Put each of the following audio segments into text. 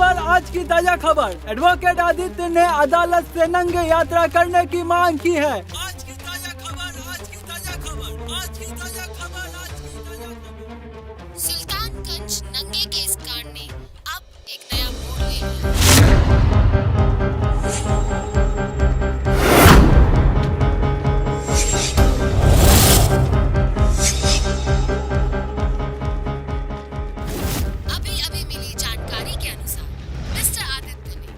खबर, आज की ताजा खबर। एडवोकेट आदित्य ने अदालत से नंगे यात्रा करने की मांग की है। आज की ताजा खबर, आज की ताजा खबर, आज की ताजा खबर, आज की ताजा खबर। सुल्तानगंज नंगे केस कांड ने अब एक नया मोड़ ले लिया। अभी मिली जानकारी के अनुसार मिस्टर आदित्य ने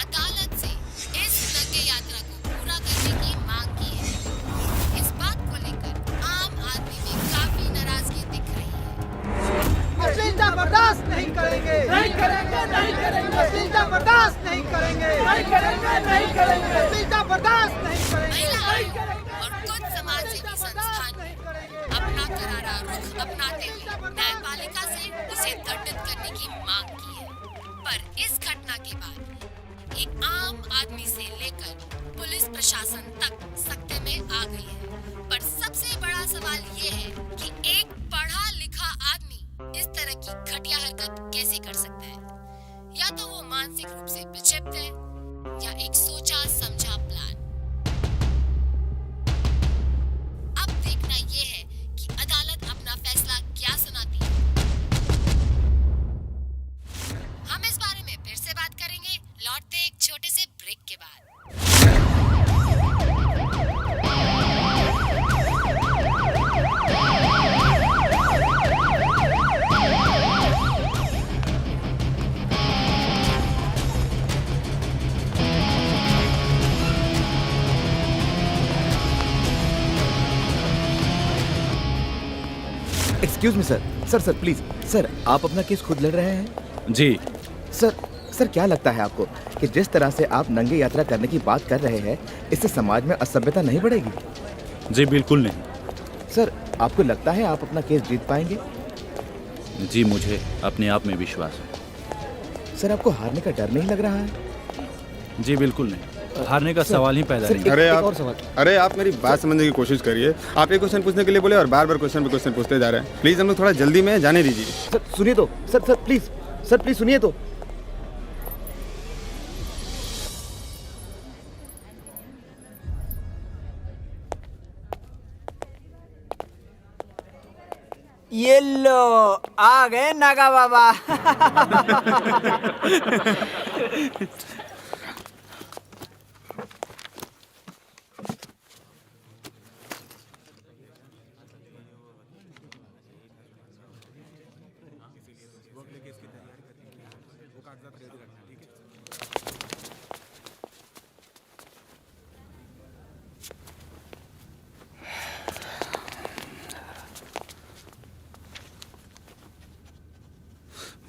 अदालत से इस नंगे यात्रा को पूरा करने की मांग की है। इस बात को लेकर आम आदमी में काफी नाराजगी दिख रही है। अश्लीलता बर्दाश्त नहीं करेंगे, नहीं करेंगे, नहीं करेंगे। अश्लीलता बर्दाश्त नहीं करेंगे, नहीं करेंगे, नहीं करेंगे। अश्लीलता बर्दाश्त नहीं करेंगे, महिला नहीं आयोग करेंगे। और कुछ समाजसेवी संस्थान ने अपना करारा रुख अपनाते हुए न्यायपालिका से उसे दंडित करने की मांग की है। पर इस घटना के बाद एक आम आदमी से लेकर पुलिस प्रशासन तक सख्ते में आ गई है। पर सबसे बड़ा सवाल ये है कि एक पढ़ा लिखा आदमी इस तरह की घटिया हरकत कैसे कर सकता है। या तो वो मानसिक रूप से विक्षिप्त है या एक सोचा समझा प्लान। अब देखना ये है कि अदालत अपना फैसला क्या सुनाती है। हम इस बारे में फिर से बात करेंगे, लौटते एक छोटे से ब्रेक के बाद। Excuse me sir, sir please sir, आप अपना केस खुद लड़ रहे हैं? जी सर क्या लगता है आपको कि जिस तरह से आप नंगे यात्रा करने की बात कर रहे हैं, इससे समाज में असभ्यता नहीं बढ़ेगी? जी बिल्कुल नहीं। सर, आपको लगता है आप अपना केस जीत पाएंगे? जी मुझे अपने आप में विश्वास है। सर, आपको हारने का डर नहीं लग रहा है? जी बिल्कुल नहीं, हारने का सवाल ही पैदा नहीं। अरे आप मेरी बात समझने की कोशिश करिए। आप एक क्वेश्चन पूछने के लिए बोले और बार बार क्वेश्चन पे क्वेश्चन पूछते जा रहे हैं। प्लीज हम लोग थोड़ा जल्दी में जाने दीजिए। सर सुनिए तो, सर प्लीज सुनिए तो। ये लो, आ गए नागा बाबा।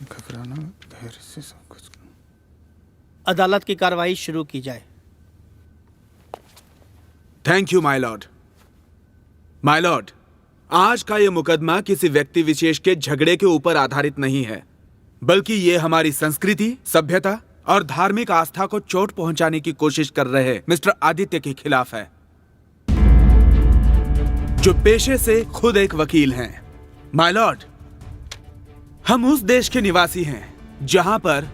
घबराना, धैर्य से सब कुछ। अदालत की कार्रवाई शुरू की जाए। Thank you my Lord. My Lord, आज का ये मुकदमा किसी व्यक्ति विशेष के झगड़े के ऊपर आधारित नहीं है, बल्कि ये हमारी संस्कृति, सभ्यता और धार्मिक आस्था को चोट पहुंचाने की कोशिश कर रहे मिस्टर आदित्य के खिलाफ है, जो पेशे से खुद एक वकील हैं। माय लॉर्ड, हम उस देश के निवासी हैं जहां पर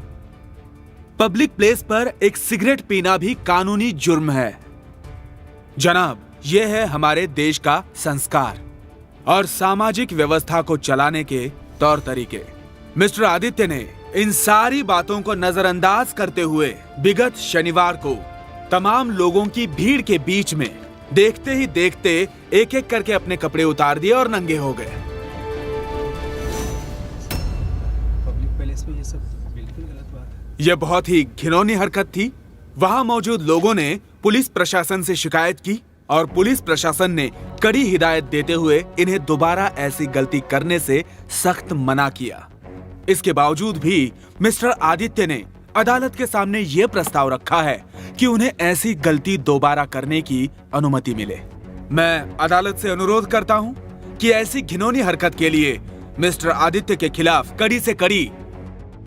पब्लिक प्लेस पर एक सिगरेट पीना भी कानूनी जुर्म है। जनाब, यह है हमारे देश का संस्कार और सामाजिक व्यवस्था को चलाने के तौर तरीके। मिस्टर आदित्य ने इन सारी बातों को नजरअंदाज करते हुए विगत शनिवार को तमाम लोगों की भीड़ के बीच में देखते ही देखते एक एक करके अपने कपड़े उतार दिए और नंगे हो गए। ये सब बिल्कुल गलत बात है। यह बहुत ही घिनौनी हरकत थी। वहां मौजूद लोगों ने पुलिस प्रशासन से शिकायत की और पुलिस प्रशासन ने कड़ी हिदायत देते हुए इन्हें दोबारा ऐसी गलती करने से सख्त मना किया। इसके बावजूद भी मिस्टर आदित्य ने अदालत के सामने यह प्रस्ताव रखा है कि उन्हें ऐसी गलती दोबारा करने की अनुमति मिले। मैं अदालत से अनुरोध करता हूं कि ऐसी घिनौनी हरकत के लिए मिस्टर आदित्य के खिलाफ कड़ी से कड़ी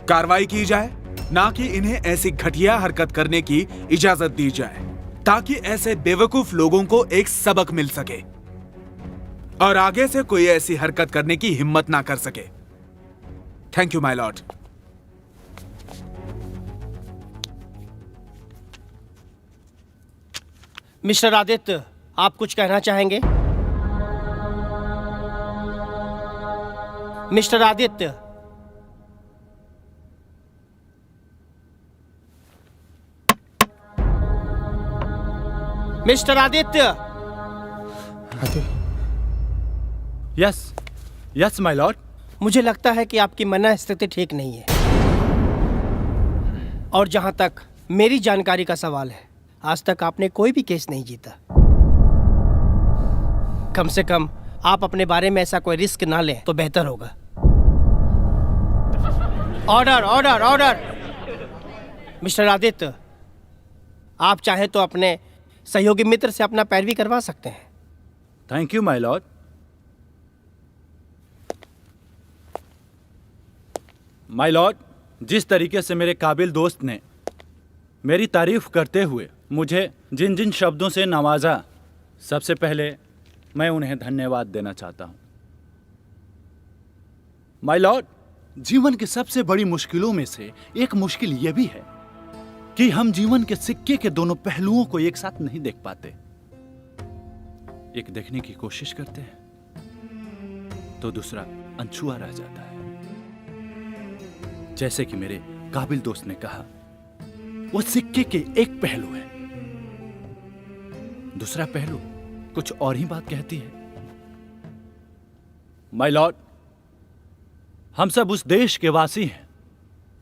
कार्रवाई की जाए, ना कि इन्हें ऐसी घटिया हरकत करने की इजाजत दी जाए, ताकि ऐसे बेवकूफ लोगों को एक सबक मिल सके और आगे से कोई ऐसी हरकत करने की हिम्मत ना कर सके। Thank you my Lord. Mister Aditya, आप कुछ कहना चाहेंगे? Mister Aditya, mister Aditya. Yes yes my Lord. मुझे लगता है कि आपकी मन स्थिति ठीक नहीं है। और जहां तक मेरी जानकारी का सवाल है, आज तक आपने कोई भी केस नहीं जीता। कम से कम आप अपने बारे में ऐसा कोई रिस्क ना लें तो बेहतर होगा। Order order order. Mister Aditya, आप चाहें तो अपने सहयोगी मित्र से अपना पैरवी करवा सकते हैं। Thank you my Lord. My Lord, जिस तरीके से मेरे काबिल दोस्त ने मेरी तारीफ करते हुए मुझे जिन जिन शब्दों से नवाजा, सबसे पहले मैं उन्हें धन्यवाद देना चाहता हूं। माय लॉर्ड, जीवन की सबसे बड़ी मुश्किलों में से एक मुश्किल यह भी है कि हम जीवन के सिक्के के दोनों पहलुओं को एक साथ नहीं देख पाते। एक देखने की कोशिश करते हैं तो दूसरा अनछुआ रह जाता है। जैसे कि मेरे काबिल दोस्त ने कहा, वो सिक्के के एक पहलू है, दूसरा पहलू कुछ और ही बात कहती है। माय लॉर्ड, हम सब उस देश के वासी हैं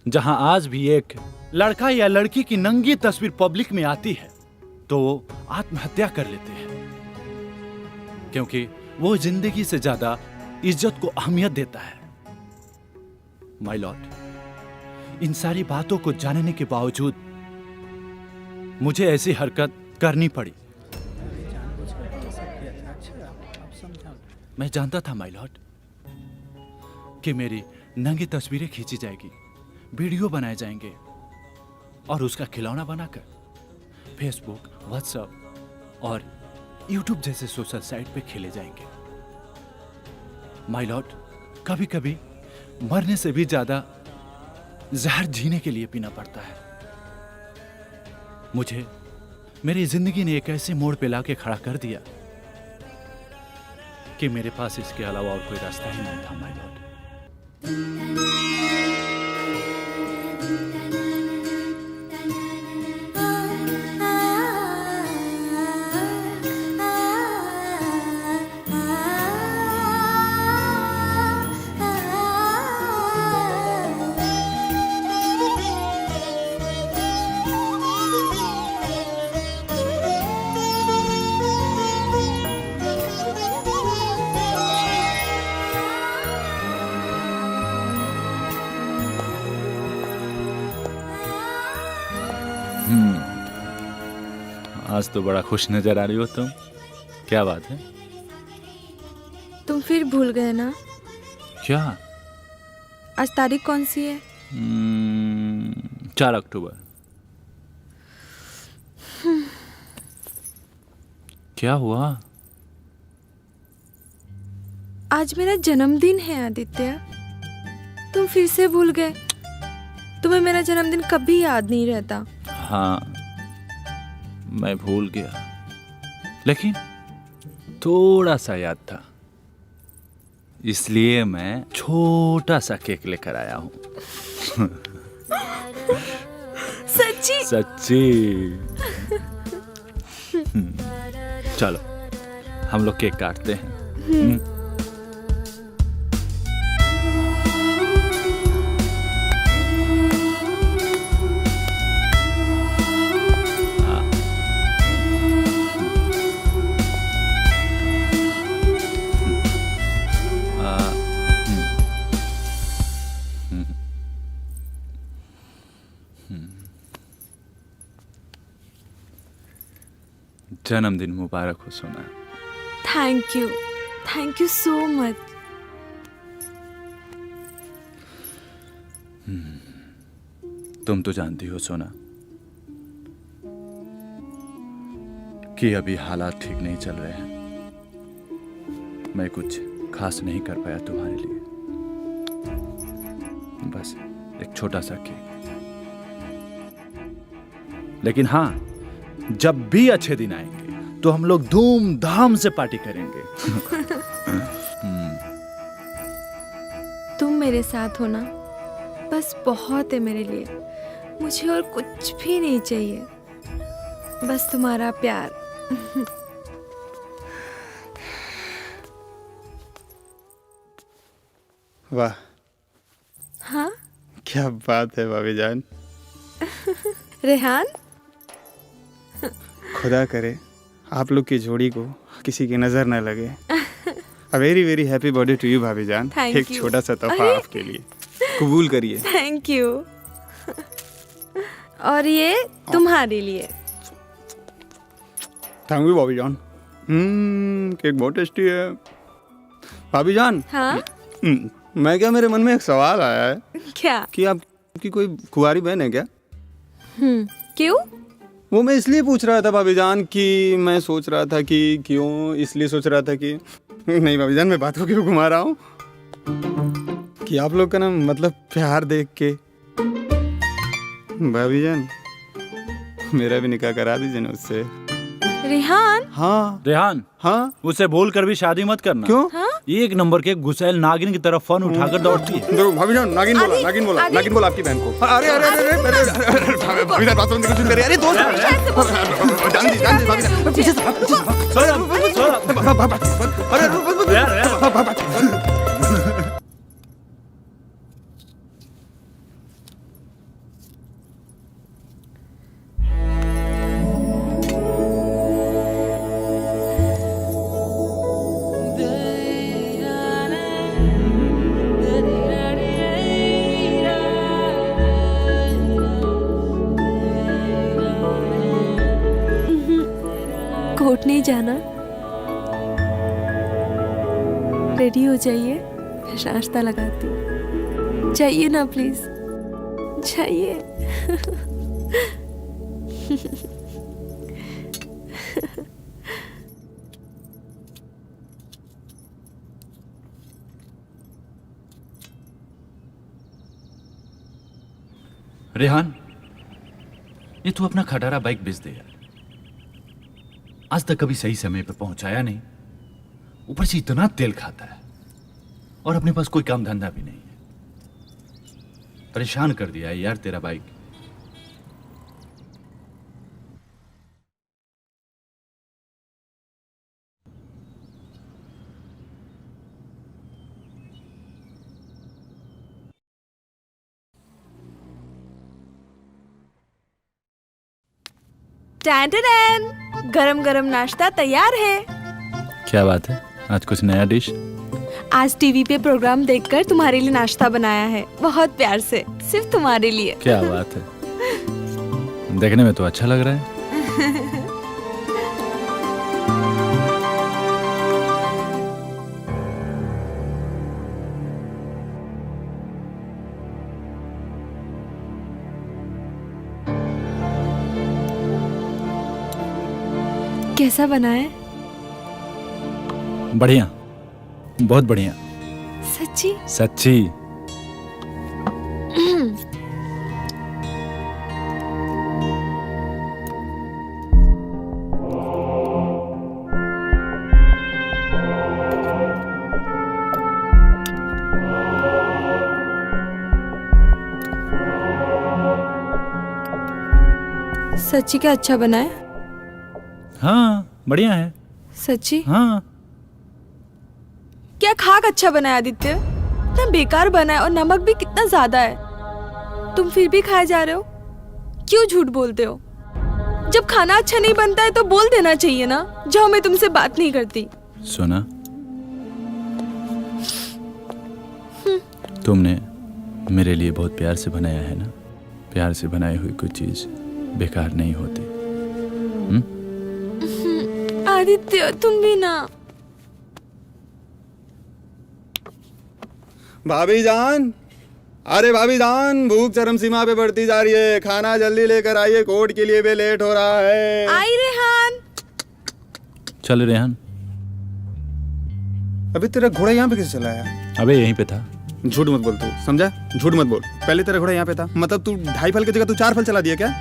जहां आज भी एक लड़का या लड़की की नंगी तस्वीर पब्लिक में आती है तो वो आत्महत्या कर लेते हैं, क्योंकि वो जिंदगी से ज्यादा इज्जत को अहमियत देता है। माय लॉर्ड, इन सारी बातों को जानने के बावजूद मुझे ऐसी हरकत करनी पड़ी। मैं जानता था माय लॉर्ड कि मेरी नंगी तस्वीरें खींची जाएगी, वीडियो बनाए जाएंगे और उसका खिलौना बनाकर फेसबुक, व्हाट्सएप और यूट्यूब जैसे सोशल साइट पे खेले जाएंगे। माय लॉर्ड, कभी कभी मरने से भी ज्यादा जहर जीने के लिए पीना पड़ता है। मुझे मेरी जिंदगी ने एक ऐसे मोड़ पे लाके खड़ा कर दिया कि मेरे पास इसके अलावा और कोई रास्ता ही नहीं था। माय लॉर्ड, आज तो बड़ा खुश नजर आ रही हो तुम। क्या बात है? तुम फिर भूल गए ना? क्या? आज तारीख कौन सी है? 4 अक्टूबर। क्या हुआ? आज मेरा जन्मदिन है आदित्य। तुम फिर से भूल गए। तुम्हें मेरा जन्मदिन कभी याद नहीं रहता। हाँ, मैं भूल गया, लेकिन थोड़ा सा याद था, इसलिए मैं छोटा सा केक लेकर आया हूँ। सच्ची? सच्ची। चलो हम लोग केक काटते हैं। जन्मदिन मुबारक हो सोना। Thank you so much. तुम तो जानती हो सोना कि अभी हालात ठीक नहीं चल रहे हैं। मैं कुछ खास नहीं कर पाया तुम्हारे लिए, बस एक छोटा सा केक। लेकिन हाँ, जब भी अच्छे दिन आएंगे तो हम लोग धूमधाम से पार्टी करेंगे। तुम मेरे साथ हो ना, बस बहुत है मेरे लिए। मुझे और कुछ भी नहीं चाहिए, बस तुम्हारा प्यार। वाह, हाँ क्या बात है भाभी जान। रेहान, खुदा करे आप लोग की जोड़ी को किसी की नजर न लगे। Very very happy birthday to you भाभी जान। Thank एक you. छोटा सा तोहफा अरे। आपके लिए, कबूल करिए। Thank you. और ये तुम्हारे लिए। थैंक यू भाभी जान। केक बहुत टेस्टी है भाभी जान। हाँ मैं क्या, मेरे मन में एक सवाल आया है क्या? कि आपकी कोई कुंवारी बहन है क्या? क्यों? वो मैं इसलिए पूछ रहा था भाभी जान कि मैं सोच रहा था कि क्यों, इसलिए सोच रहा था कि नहीं भाभी जान, मैं बात को क्यों घुमा रहा हूँ कि आप लोग का ना मतलब प्यार देख के भाभी जान मेरा भी निकाह करा दीजिए ना उससे। रेहान, हाँ रेहान, हाँ, उसे बोल कर भी शादी मत करना। क्यों? ये एक नंबर के गुसैल नागिन की तरफ फोन उठाकर दौड़ती है। देखो भाभी जान, नागिन बोला, नागिन बोला, नागिन बोला आपकी बहन को। अरे अरे अरे अरे भाभी जान, बात सुनने की कोशिश करिए। अरे दोस्त जान दी भाभी जान, पीछे से कोर्ट नहीं जाना? रेडी हो जाइए, मैं नाश्ता लगाती हूँ। जाइए ना प्लीज, जाइए। रेहान, ये तू अपना खटारा बाइक बेच दे यार। आज तक कभी सही समय पे पहुंचाया नहीं, ऊपर से इतना तेल खाता है और अपने पास कोई काम धंधा भी नहीं है। परेशान कर दिया है यार तेरा बाइक। टैन टैन, गरम गरम नाश्ता तैयार है। क्या बात है, आज कुछ नया डिश? आज टीवी पे प्रोग्राम देखकर तुम्हारे लिए नाश्ता बनाया है, बहुत प्यार से, सिर्फ तुम्हारे लिए। क्या बात है, देखने में तो अच्छा लग रहा है। कैसा बना है? बढ़िया, बहुत बढ़िया। सच्ची? सच्ची। सच्ची क्या अच्छा बना है? हाँ बढ़िया है। सच्ची? हाँ। क्या खाक अच्छा बना है आदित्य? इतना बेकार बना है और नमक भी कितना ज्यादा है। तुम फिर भी खाए जा रहे हो? क्यों झूठ बोलते हो? जब खाना अच्छा नहीं बनता है तो बोल देना चाहिए ना। जाओ, मैं तुमसे बात नहीं करती। सुना, तुमने मेरे लिए बहुत प्यार से बनाया है ना। प्यार से बनाई हुई कोई चीज बेकार नहीं होती। आदित्य तुम भी ना। भाभी जान, अरे भाभी जान, भूख चरम सीमा पे बढ़ती जा रही है। खाना जल्दी लेकर आइए, कोर्ट के लिए भी लेट हो रहा है। आई रेहान। चल रेहान। अभी तेरा घोड़ा यहाँ पे कैसे चला है? अबे यहीं पे था। झूठ मत बोल तू, समझा? झूठ मत बोल। पहले तेरा घोड़ा यहाँ पे था, मतलब तू 2.5 फल की जगह तू 4 फल चला दिया क्या?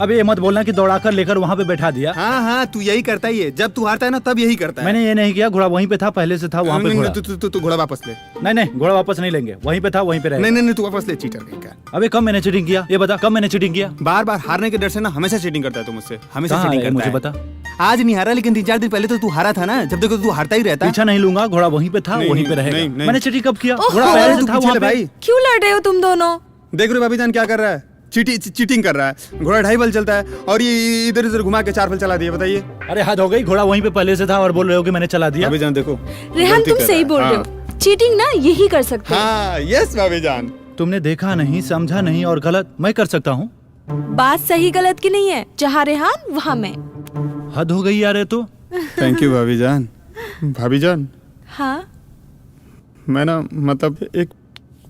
अब ये मत बोलना कि दौड़ाकर लेकर वहाँ पे बैठा दिया। हाँ हाँ, तू यही करता ही है, जब तू हारता है ना तब यही करता है। मैंने ये नहीं किया, घोड़ा वहीं पे था, पहले से था वहाँ पे घोड़ा। तू घोड़ा वापस ले। नहीं, घोड़ा वापस नहीं लेंगे, वहीं पे था वहीं पे रहेगा। नहीं, तू वापस ले, चीटर कहीं का। अबे कब मैंने चीटिंग किया, ये बता, कब मैंने चीटिंग किया? बार बार हारने के डर से ना हमेशा चीटिंग करता है तू मुझसे, हमेशा कहाँ चीटिंग है, करता मुझे है। बता। आज नहीं हारा, लेकिन 3-4 दिन पहले तो तू हारा था ना, जब देखो तू हारता ही रहता है। पीछा नहीं लूंगा, घोड़ा वहीं पे था, वहीं पे रहेगा। नहीं। मैंने चीटिंग कब किया? ओह, घोड़ा पहले से था वहाँ पे। भाई क्यों लड़ रहे हो तुम दोनों? देख रहे भाभी जान क्या कर रहा है, चीटिंग कर रहा है। घोड़ा 2.5 बल चलता है और ये इधर उधर घुमा के 4 बल चला दिया, बताइए। अरे हद हो गई, घोड़ा वहीं पे पहले से था और बोल रहे हो कि मैंने चला दिया। भाभी जान देखो, रेहान तुम सही बोल रहे हो, चीटिंग ना यही कर सकते हो। हाँ यस भाभी जान। तुमने देखा नहीं, समझा नहीं और गलत मैं कर सकता हूँ। बात सही गलत की नहीं है, जहाँ रेहान वहाँ मैं। हद हो गई यार ये तो। थैंक यू भाभी जान। भाभी जान, हाँ मैं ना मतलब एक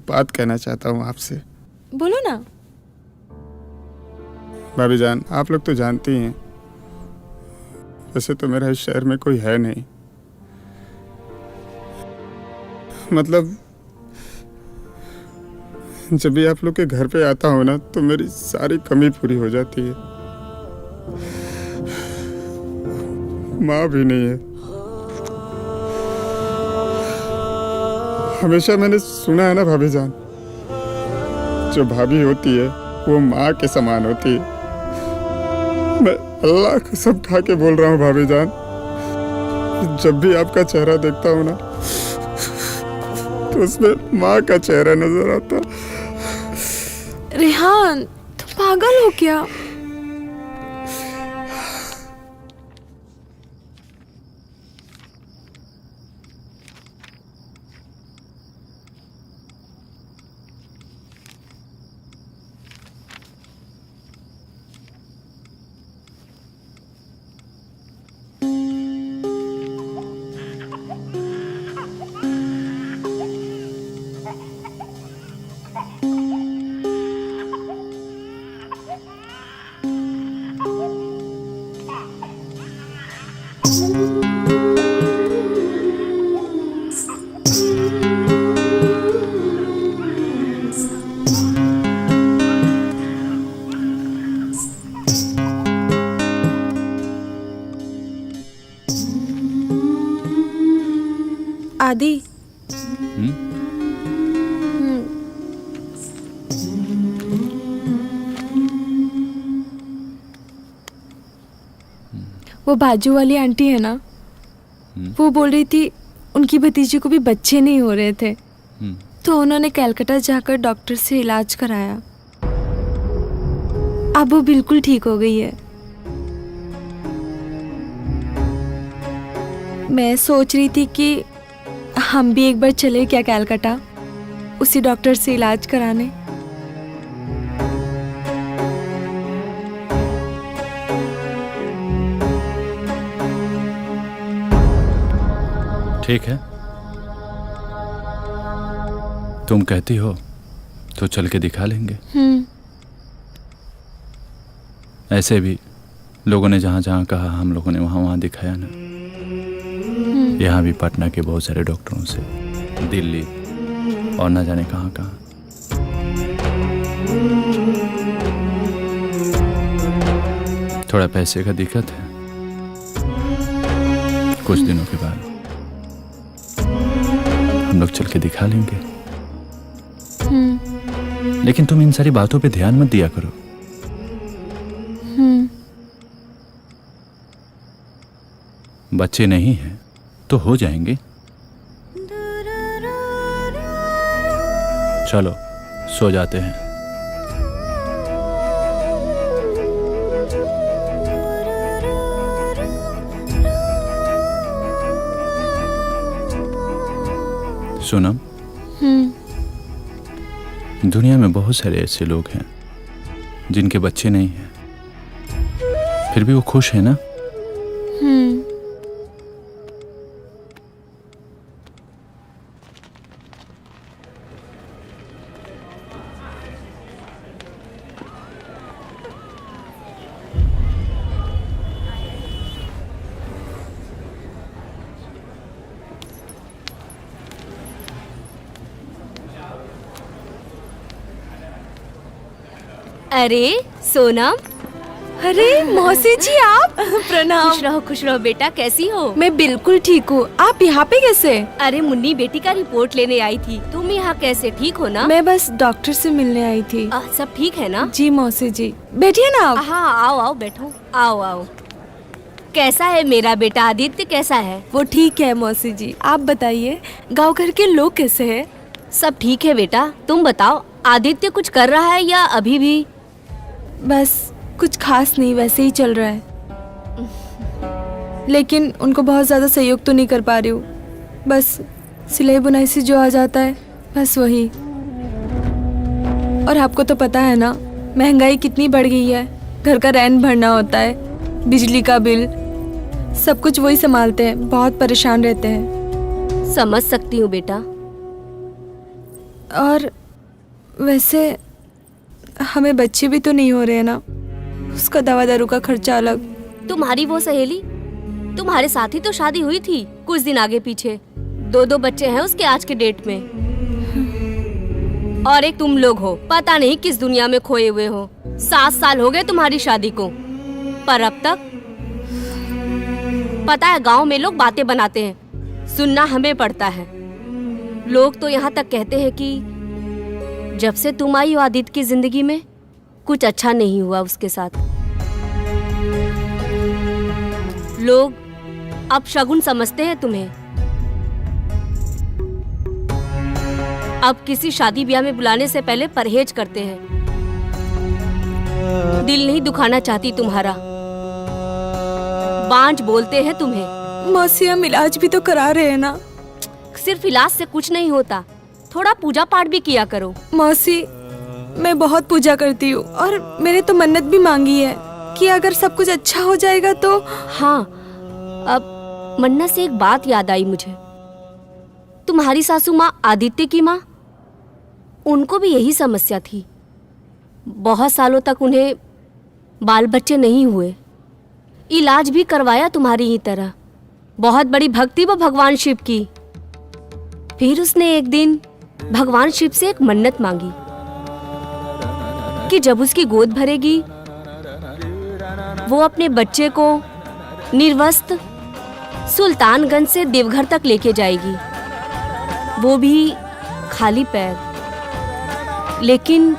बात कहना चाहता हूँ आपसे। बोलो ना। भाभी जान, आप लोग तो जानती हैं, वैसे तो मेरा इस शहर में कोई है नहीं। मतलब जब भी आप लोग के घर पे आता हूँ ना, तो मेरी सारी कमी पूरी हो जाती है। माँ भी नहीं है। हमेशा मैंने सुना है ना भाभी जान, जो भाभी होती है वो माँ के समान होती है। मैं अल्लाह को सब खा के बोल रहा हूँ भाभी जान, जब भी आपका चेहरा देखता हूँ ना, तो उसमें माँ का चेहरा नजर आता। रेहान तुम पागल हो क्या? आदि वो बाजू वाली आंटी है ना, वो बोल रही थी उनकी भतीजी को भी बच्चे नहीं हो रहे थे, तो उन्होंने कलकत्ता जाकर डॉक्टर से इलाज कराया। अब वो बिल्कुल ठीक हो गई है। मैं सोच रही थी कि हम भी एक बार चले क्या कलकत्ता, उसी डॉक्टर से इलाज कराने। ठीक है, तुम कहती हो तो चल के दिखा लेंगे। ऐसे भी लोगों ने जहाँ जहाँ कहा हम लोगों ने वहाँ वहाँ दिखाया ना। यहाँ भी पटना के बहुत सारे डॉक्टरों से, दिल्ली और ना जाने कहाँ कहाँ। थोड़ा पैसे का दिक्कत है, कुछ दिनों के बाद हम लोग चल के दिखा लेंगे। लेकिन तुम इन सारी बातों पे ध्यान मत दिया करो। बच्चे नहीं हैं तो हो जाएंगे। चलो सो जाते हैं। सोनम, दुनिया में बहुत सारे ऐसे लोग हैं जिनके बच्चे नहीं हैं, फिर भी वो खुश है ना। अरे सोनम, अरे मौसी जी आप प्रणाम। खुश रहो बेटा, कैसी हो? मैं बिल्कुल ठीक हूँ। आप यहाँ पे कैसे? अरे मुन्नी बेटी का रिपोर्ट लेने आई थी। तुम यहाँ कैसे, ठीक हो ना? मैं बस डॉक्टर से मिलने आई थी। सब ठीक है ना? जी मौसी जी, बैठिए ना आप। हाँ आओ आओ बैठो, आओ। कैसा है मेरा बेटा आदित्य, कैसा है? वो ठीक है मौसी जी, आप बताइए गांव घर के लोग कैसे हैं? सब ठीक है बेटा, तुम बताओ आदित्य कुछ कर रहा है या अभी भी? बस कुछ खास नहीं, वैसे ही चल रहा है। लेकिन उनको बहुत ज्यादा सहयोग तो नहीं कर पा रही हूँ। बस सिलाई बुनाई से जो आ जाता है बस वही। और आपको तो पता है ना महंगाई कितनी बढ़ गई है। घर का रेंट भरना होता है, बिजली का बिल, सब कुछ वही संभालते हैं। बहुत परेशान रहते हैं। समझ सकती हूँ बेटा। और वैसे हमें बच्चे भी तो नहीं हो रहे हैं ना, उसका दवा दारू का खर्चा अलग। तुम्हारी वो सहेली तुम्हारे साथ ही तो शादी हुई थी कुछ दिन आगे पीछे। 2 बच्चे हैं उसके आज के डेट में। और एक तुम लोग हो, पता नहीं किस दुनिया में खोए हुए हो। 7 साल हो गए तुम्हारी शादी को, पर अब तक पता है गांव में लोग बातें बनाते हैं, सुनना हमें पड़ता है। लोग तो यहाँ तक कहते हैं कि जब से तुम आई हो आदित्य की जिंदगी में कुछ अच्छा नहीं हुआ उसके साथ। लोग अब शगुन समझते हैं तुम्हें। अब किसी शादी ब्याह में बुलाने से पहले परहेज करते हैं। दिल नहीं दुखाना चाहती तुम्हारा, बांझ बोलते हैं तुम्हें। मौसी हम इलाज भी तो करा रहे हैं ना। सिर्फ इलाज से कुछ नहीं होता, थोड़ा पूजा पाठ भी किया करो। मौसी मैं बहुत पूजा करती हूँ और मैंने तो मन्नत भी मांगी है कि अगर सब कुछ अच्छा हो जाएगा तो। हाँ, अब मन्नत से एक बात याद आई मुझे। तुम्हारी सासू माँ आदित्य की माँ, उनको भी यही समस्या थी। बहुत सालों तक उन्हें बाल बच्चे नहीं हुए। इलाज भी करवाया तुम्हारी ही तरह। बहुत बड़ी भक्ति वो भगवान शिव की। फिर उसने एक दिन भगवान शिव से एक मन्नत मांगी कि जब उसकी गोद भरेगी वो अपने बच्चे को निर्वस्त्र सुल्तानगंज से देवघर तक लेके जाएगी, वो भी खाली पैर। लेकिन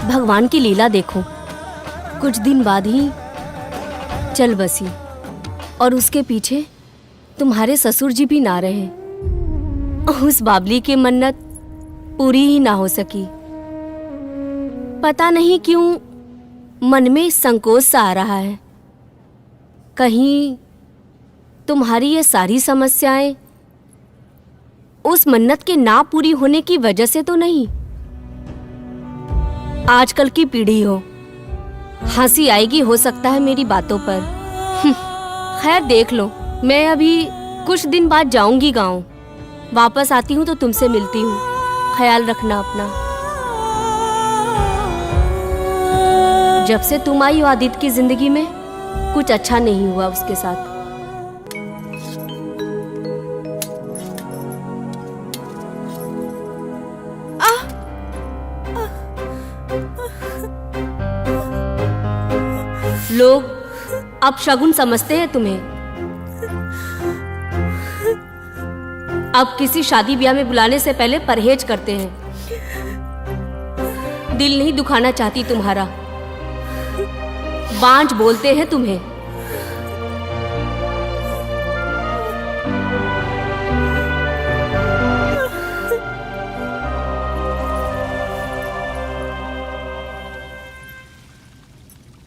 भगवान की लीला देखो, कुछ दिन बाद ही चल बसी और उसके पीछे तुम्हारे ससुर जी भी ना रहे। उस बाबली की मन्नत पूरी ही ना हो सकी। पता नहीं क्यों मन में संकोच सा आ रहा है। कहीं तुम्हारी ये सारी समस्याएं उस मन्नत के ना पूरी होने की वजह से तो नहीं। आजकल की पीढ़ी हो, हंसी आएगी हो सकता है मेरी बातों पर। खैर देख लो, मैं अभी कुछ दिन बाद जाऊंगी गांव। वापस आती हूँ तो तुमसे मिलती हूँ। ख्याल रखना अपना। जब से तुम आई हो आदित्य की जिंदगी में कुछ अच्छा नहीं हुआ उसके साथ। लोग अब शगुन समझते हैं तुम्हें। अब किसी शादी ब्याह में बुलाने से पहले परहेज करते हैं। दिल नहीं दुखाना चाहती तुम्हारा, बांझ बोलते हैं तुम्हें।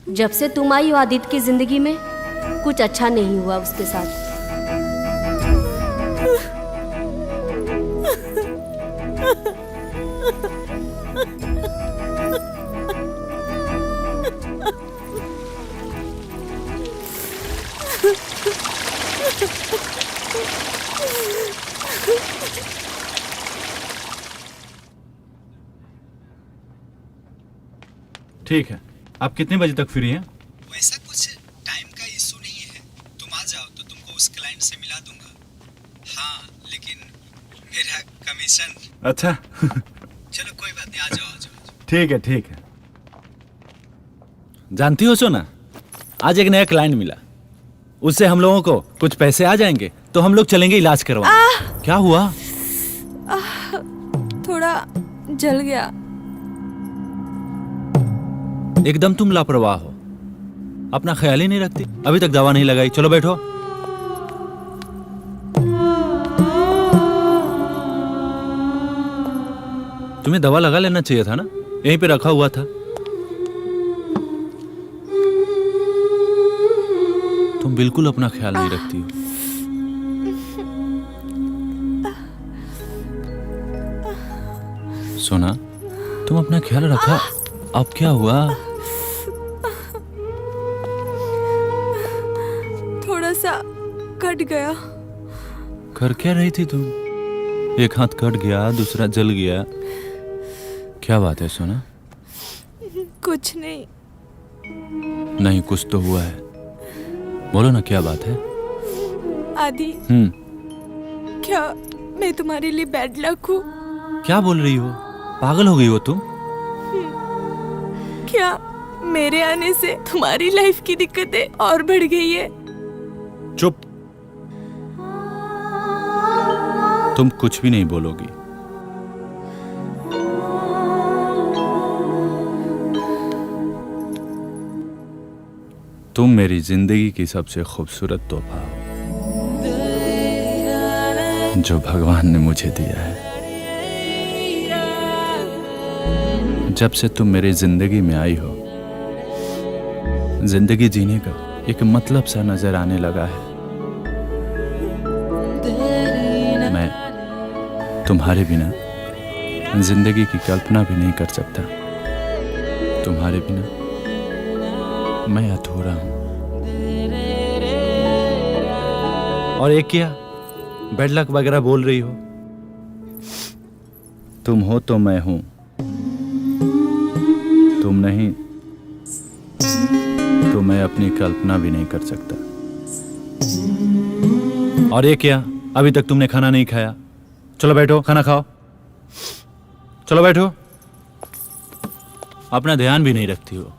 जब से तुम आई हो आदित्य की जिंदगी में कुछ अच्छा नहीं हुआ उसके साथ। ठीक है, आप कितने बजे तक फ्री हैं? वैसा कुछ टाइम का इशू नहीं है, तुम आ जाओ तो तुमको उस क्लाइंट से मिला दूंगा। हाँ, लेकिन मेरा कमीशन। अच्छा। चलो कोई बात नहीं, आ जाओ आ जाओ। ठीक है ठीक है। जानती हो सोना, आज एक नया क्लाइंट मिला, उससे हम लोगों को कुछ पैसे आ जाएंगे तो हम लोग चलेंगे इलाज करवाने। क्या हुआ? थोड़ा जल गया। एकदम तुम लापरवाह हो, अपना ख्याल ही नहीं रखती। अभी तक दवा नहीं लगाई, चलो बैठो। तुम्हें दवा लगा लेना चाहिए था ना, यहीं पे रखा हुआ था। तुम बिल्कुल अपना ख्याल नहीं रखती हो। सोना, तुम अपना ख्याल रखा। अब क्या हुआ? थोड़ा सा कट गया। कर क्या रही थी तुम? एक हाथ कट गया, दूसरा जल गया। क्या बात है सोना? कुछ नहीं। नहीं, कुछ तो हुआ है। बोलो ना, क्या बात है? आदि, क्या मैं तुम्हारे लिए बैड लक हूँ? क्या बोल रही हो? पागल हो गई हो तुम? क्या मेरे आने से तुम्हारी लाइफ की दिक्कतें और बढ़ गई है? चुप। तुम कुछ भी नहीं बोलोगी। तुम मेरी जिंदगी की सबसे खूबसूरत तोहफा हो जो भगवान ने मुझे दिया है। जब से तुम मेरी जिंदगी में आई हो, जिंदगी जीने का एक मतलब सा नजर आने लगा है। मैं तुम्हारे बिना जिंदगी की कल्पना भी नहीं कर सकता। तुम्हारे बिना मैं अधूरा हूं। और एक क्या बैड लक वगैरह बोल रही हो? तुम हो तो मैं हूं, तुम नहीं तो मैं अपनी कल्पना भी नहीं कर सकता। और ये क्या, अभी तक तुमने खाना नहीं खाया? चलो बैठो, खाना खाओ। चलो बैठो। अपना ध्यान भी नहीं रखती हो।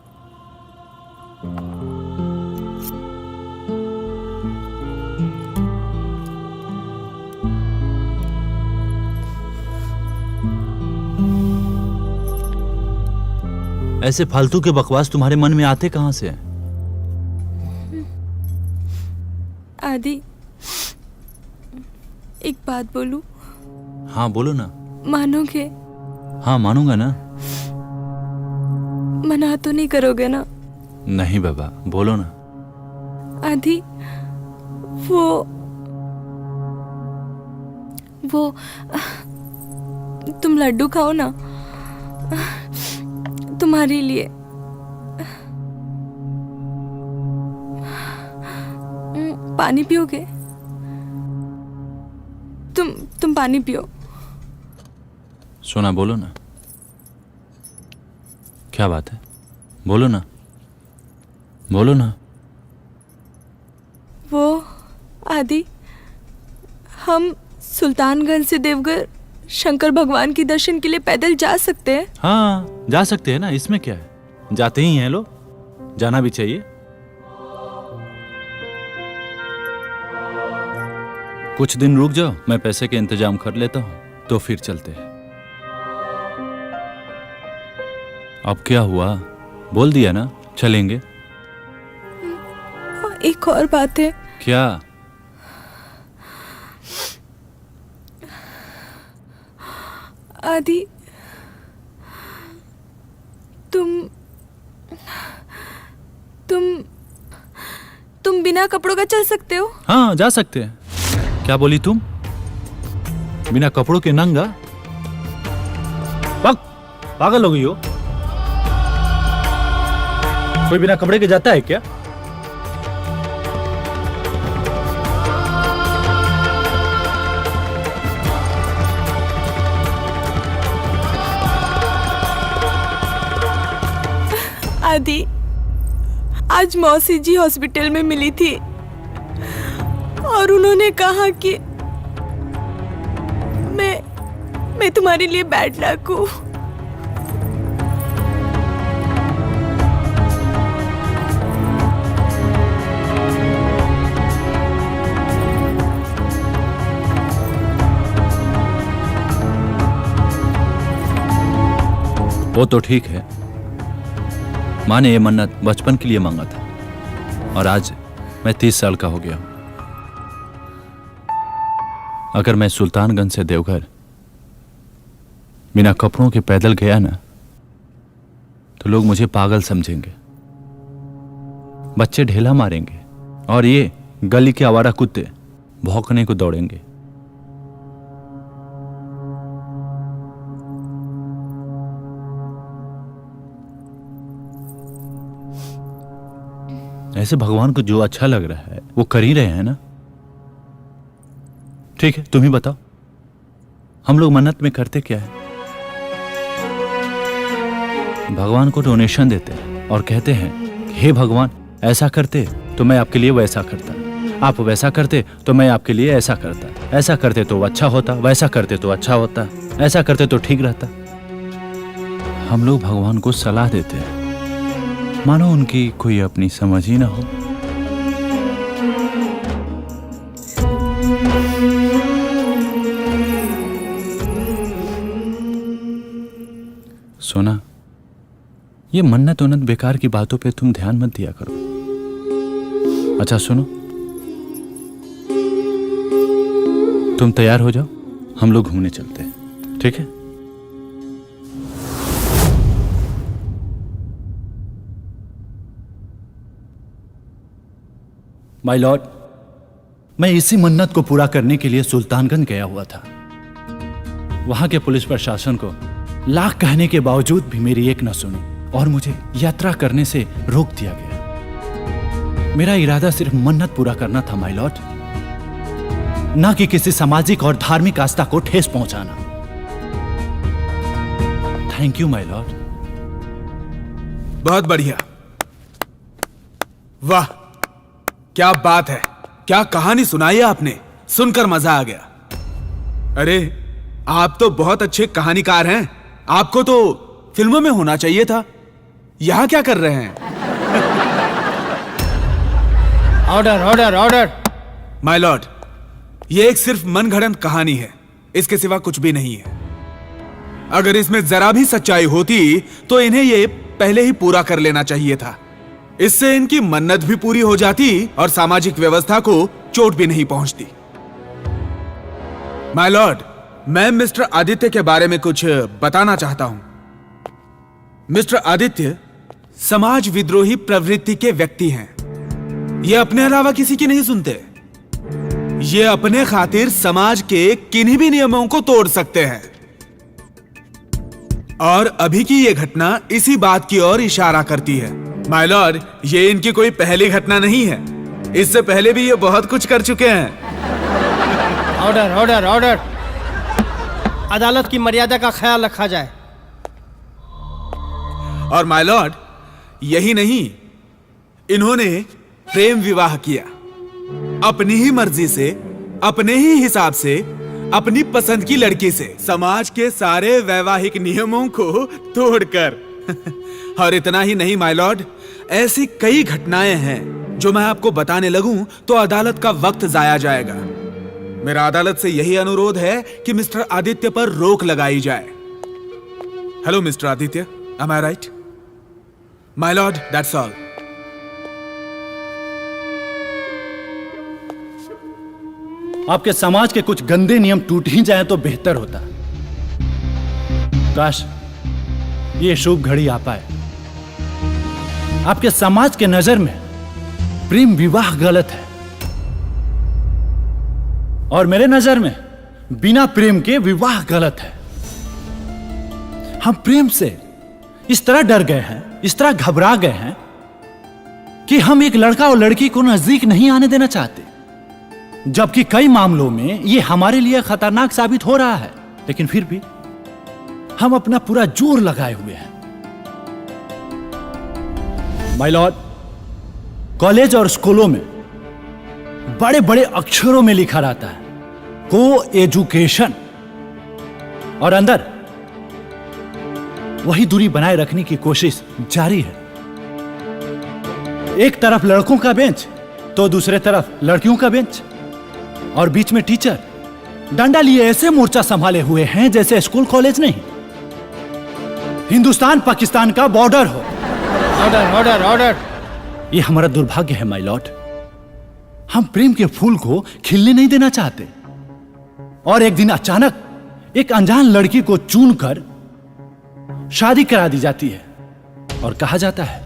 ऐसे फालतू के बकवास तुम्हारे मन में आते कहां से हैं? आदि, एक बात बोलूं? हाँ बोलो ना। मानोगे? हाँ मानूंगा ना। मना तो नहीं करोगे ना? नहीं बाबा, बोलो ना। आदि, वो तुम लड्डू खाओ ना, तुम्हारे लिए। पानी पियोगे? तुम पानी पियो। सोना बोलो ना, क्या बात है? बोलो ना, बोलो ना। वो आदि, हम सुल्तानगंज से देवघर शंकर भगवान के दर्शन के लिए पैदल जा सकते हैं? हाँ जा सकते हैं ना, इसमें क्या है? जाते ही हैं लोग, जाना भी चाहिए। कुछ दिन रुक जाओ, मैं पैसे के इंतजाम कर लेता हूँ, तो फिर चलते हैं। अब क्या हुआ? बोल दिया ना, चलेंगे। एक और बात है। क्या? आदि, तुम बिना कपड़ों का चल सकते हो? हाँ जा सकते हैं। क्या बोली तुम? बिना कपड़ों के नंगा? पागल हो गई हो? कोई बिना कपड़े के जाता है क्या? आदि, आज मौसी जी हॉस्पिटल में मिली थी और उन्होंने कहा कि मैं तुम्हारे लिए बैड लक हूँ। वो तो ठीक है, माँ ने ये मन्नत बचपन के लिए मांगा था और आज मैं 30 साल का हो गया हूं। अगर मैं सुल्तानगंज से देवघर बिना कपड़ों के पैदल गया ना तो लोग मुझे पागल समझेंगे, बच्चे ढेला मारेंगे और ये गली के आवारा कुत्ते भौंकने को दौड़ेंगे। ऐसे भगवान को जो अच्छा लग रहा है वो कर ही रहे हैं ना। ठीक है, तुम ही बताओ, हम लोग मन्नत में करते क्या है? भगवान को डोनेशन देते हैं और कहते हैं कि हे भगवान, ऐसा करते तो मैं आपके लिए वैसा करता, आप वैसा करते तो मैं आपके लिए ऐसा करता, ऐसा करते तो अच्छा होता, वैसा करते तो अच्छा होता, ऐसा करते तो ठीक रहता। हम लोग भगवान को सलाह देते हैं, मानो उनकी कोई अपनी समझ ही ना हो। सोना, ये मन्नत उन्नत बेकार की बातों पे तुम ध्यान मत दिया करो। अच्छा सुनो, तुम तैयार हो जाओ, हम लोग घूमने चलते हैं, ठीक है? माय लॉर्ड, मैं इसी मन्नत को पूरा करने के लिए सुल्तानगंज गया हुआ था। वहां के पुलिस प्रशासन को लाख कहने के बावजूद भी मेरी एक न सुनी और मुझे यात्रा करने से रोक दिया गया। मेरा इरादा सिर्फ मन्नत पूरा करना था माय लॉर्ड, ना कि किसी सामाजिक और धार्मिक आस्था को ठेस पहुंचाना। Thank you my Lord. बहुत बढ़िया, वाह क्या बात है, क्या कहानी सुनाई है आपने, सुनकर मजा आ गया। अरे आप तो बहुत अच्छे कहानीकार हैं, आपको तो फिल्मों में होना चाहिए था। यहां क्या कर रहे हैं? Order order order. My Lord, ये एक सिर्फ मनगढ़ंत कहानी है, इसके सिवा कुछ भी नहीं है। अगर इसमें जरा भी सच्चाई होती तो इन्हें ये पहले ही पूरा कर लेना चाहिए था। इससे इनकी मन्नत भी पूरी हो जाती और सामाजिक व्यवस्था को चोट भी नहीं पहुंचती। माय लॉर्ड, मैं मिस्टर आदित्य के बारे में कुछ बताना चाहता हूं। मिस्टर आदित्य समाज विद्रोही प्रवृत्ति के व्यक्ति हैं। ये अपने अलावा किसी की नहीं सुनते। ये अपने खातिर समाज के किन्हीं भी नियमों को तोड़ सकते हैं। और अभी की ये घटना इसी बात की ओर इशारा करती है। माय लॉर्ड, ये इनकी कोई पहली घटना नहीं है, इससे पहले भी ये बहुत कुछ कर चुके हैं। Order order order. अदालत की मर्यादा का ख्याल रखा जाए। और माय लॉर्ड, यही नहीं, इन्होंने प्रेम विवाह किया अपनी ही मर्जी से, अपने ही हिसाब से, अपनी पसंद की लड़की से, समाज के सारे वैवाहिक नियमों को तोड़कर। और इतना ही नहीं माय लॉर्ड, ऐसी कई घटनाएं हैं जो मैं आपको बताने लगूं तो अदालत का वक्त जाया जाएगा। मेरा अदालत से यही अनुरोध है कि मिस्टर आदित्य पर रोक लगाई जाए। Hello mister Aditya, am I right? My lord, that's all. आपके समाज के कुछ गंदे नियम टूट ही जाएं तो बेहतर होता। काश ये शुभ घड़ी आ पाए। आपके समाज के नजर में प्रेम विवाह गलत है और मेरे नजर में बिना प्रेम के विवाह गलत है। हम प्रेम से इस तरह डर गए हैं, इस तरह घबरा गए हैं कि हम एक लड़का और लड़की को नजदीक नहीं आने देना चाहते, जबकि कई मामलों में यह हमारे लिए खतरनाक साबित हो रहा है। लेकिन फिर भी हम अपना पूरा जोर लगाए हुए हैं। माय लॉर्ड, कॉलेज और स्कूलों में बड़े बड़े अक्षरों में लिखा रहता है को एजुकेशन, और अंदर वही दूरी बनाए रखने की कोशिश जारी है। एक तरफ लड़कों का बेंच तो दूसरे तरफ लड़कियों का बेंच, और बीच में टीचर डंडा लिए ऐसे मोर्चा संभाले हुए हैं जैसे स्कूल कॉलेज नहीं। हिंदुस्तान पाकिस्तान का बॉर्डर हो। Order order order. ये हमारा दुर्भाग्य है माय लॉर्ड। हम प्रेम के फूल को खिलने नहीं देना चाहते और एक दिन अचानक एक अनजान लड़की को चुनकर शादी करा दी जाती है और कहा जाता है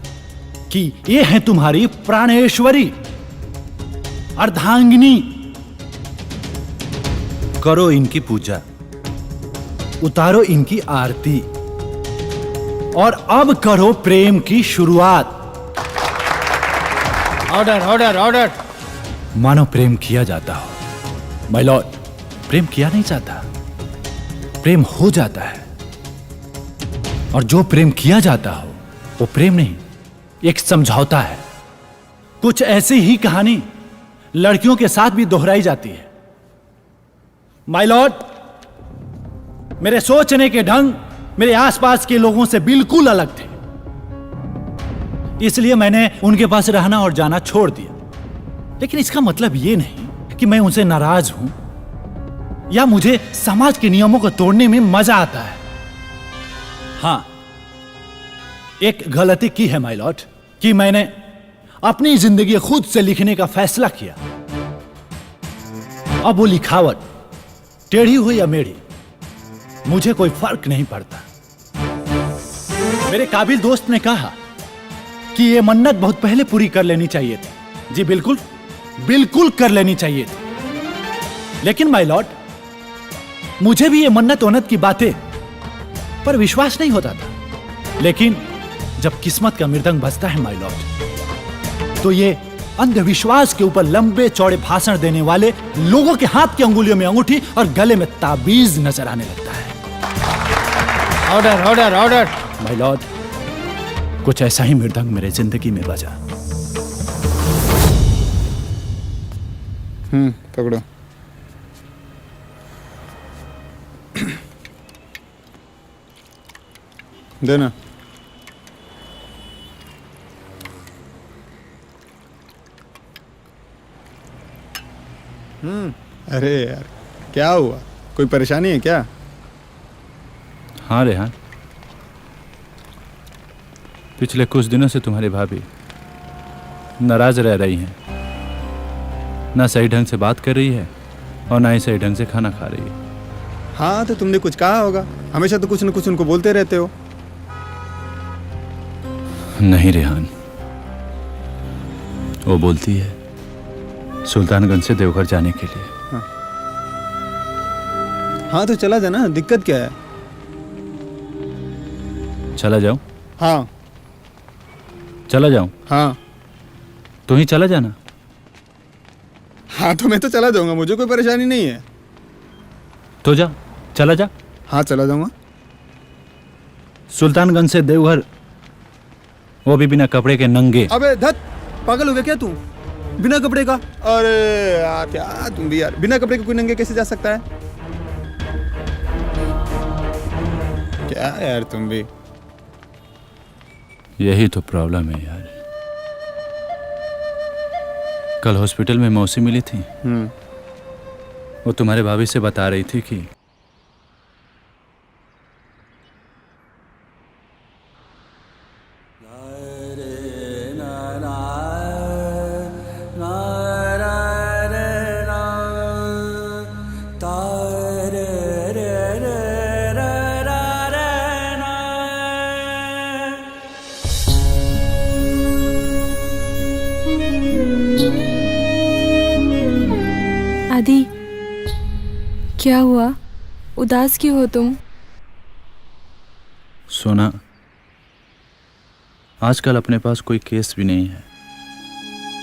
कि ये है तुम्हारी प्राणेश्वरी, अर्धांगिनी। करो इनकी पूजा, उतारो इनकी आरती और अब करो प्रेम की शुरुआत। Order order order. मानो प्रेम किया जाता हो। माय लॉर्ड, प्रेम किया नहीं जाता, प्रेम हो जाता है। और जो प्रेम किया जाता हो वो प्रेम नहीं, एक समझौता है। कुछ ऐसी ही कहानी लड़कियों के साथ भी दोहराई जाती है। माय लॉर्ड, मेरे सोचने के ढंग मेरे आसपास के लोगों से बिल्कुल अलग थे, इसलिए मैंने उनके पास रहना और जाना छोड़ दिया। लेकिन इसका मतलब यह नहीं कि मैं उनसे नाराज हूं या मुझे समाज के नियमों को तोड़ने में मजा आता है। हां, एक गलती की है माय लॉर्ड कि मैंने अपनी जिंदगी खुद से लिखने का फैसला किया। अब वो लिखावट टेढ़ी हो या मेढ़ी, मुझे कोई फर्क नहीं पड़ता। मेरे काबिल दोस्त ने कहा कि ये मन्नत बहुत पहले पूरी कर लेनी चाहिए थी। जी बिल्कुल, बिल्कुल कर लेनी चाहिए थी। लेकिन माय लॉर्ड, मुझे भी ये मन्नत वन्नत की बातें पर विश्वास नहीं होता था। लेकिन जब किस्मत का मृदंग बजता है माय लॉर्ड, तो ये अंधविश्वास के ऊपर लंबे चौड़े भाषण देने वाले लोगों के हाथ की अंगुलियों में अंगूठी और गले में ताबीज नजर आने लगता है। Order order order. My Lord, कुछ ऐसा ही मृदंग मेरे जिंदगी में बजा। पकड़ो। देना। अरे यार, क्या हुआ? कोई परेशानी है क्या? हाँ रेहान, पिछले कुछ दिनों से तुम्हारी भाभी नाराज रह रही हैं। ना सही ढंग से बात कर रही है और ना ही सही ढंग से खाना खा रही है। हाँ, तो तुमने कुछ कहा होगा। हमेशा तो कुछ न कुछ उनको बोलते रहते हो। नहीं रेहान, वो बोलती है सुल्तानगंज से देवघर जाने के लिए। हाँ तो चला जाना, दिक्कत क्या है? चला जाऊं? हाँ। चला जाऊं? हाँ। तो ही चला जाना। हाँ तो मैं तो चला जाऊंगा, मुझे कोई परेशानी नहीं है। तो जा, चला जा। हाँ चला जाऊंगा। सुल्तानगंज से देवघर, वो भी बिना कपड़े के नंगे। अबे धत, पागल हो गया क्या तू? बिना कपड़े का? अरे यार, क्या तुम भी यार, बिना कपड़े के कोई नंगे कैसे जा सकता है? क्या यार तुम भी। यही तो प्रॉब्लम है यार। कल हॉस्पिटल में मौसी मिली थी। वो तुम्हारे भाभी से बता रही थी कि आदि, क्या हुआ? उदास क्यों हो तुम? सोना, आजकल अपने पास कोई केस भी नहीं है,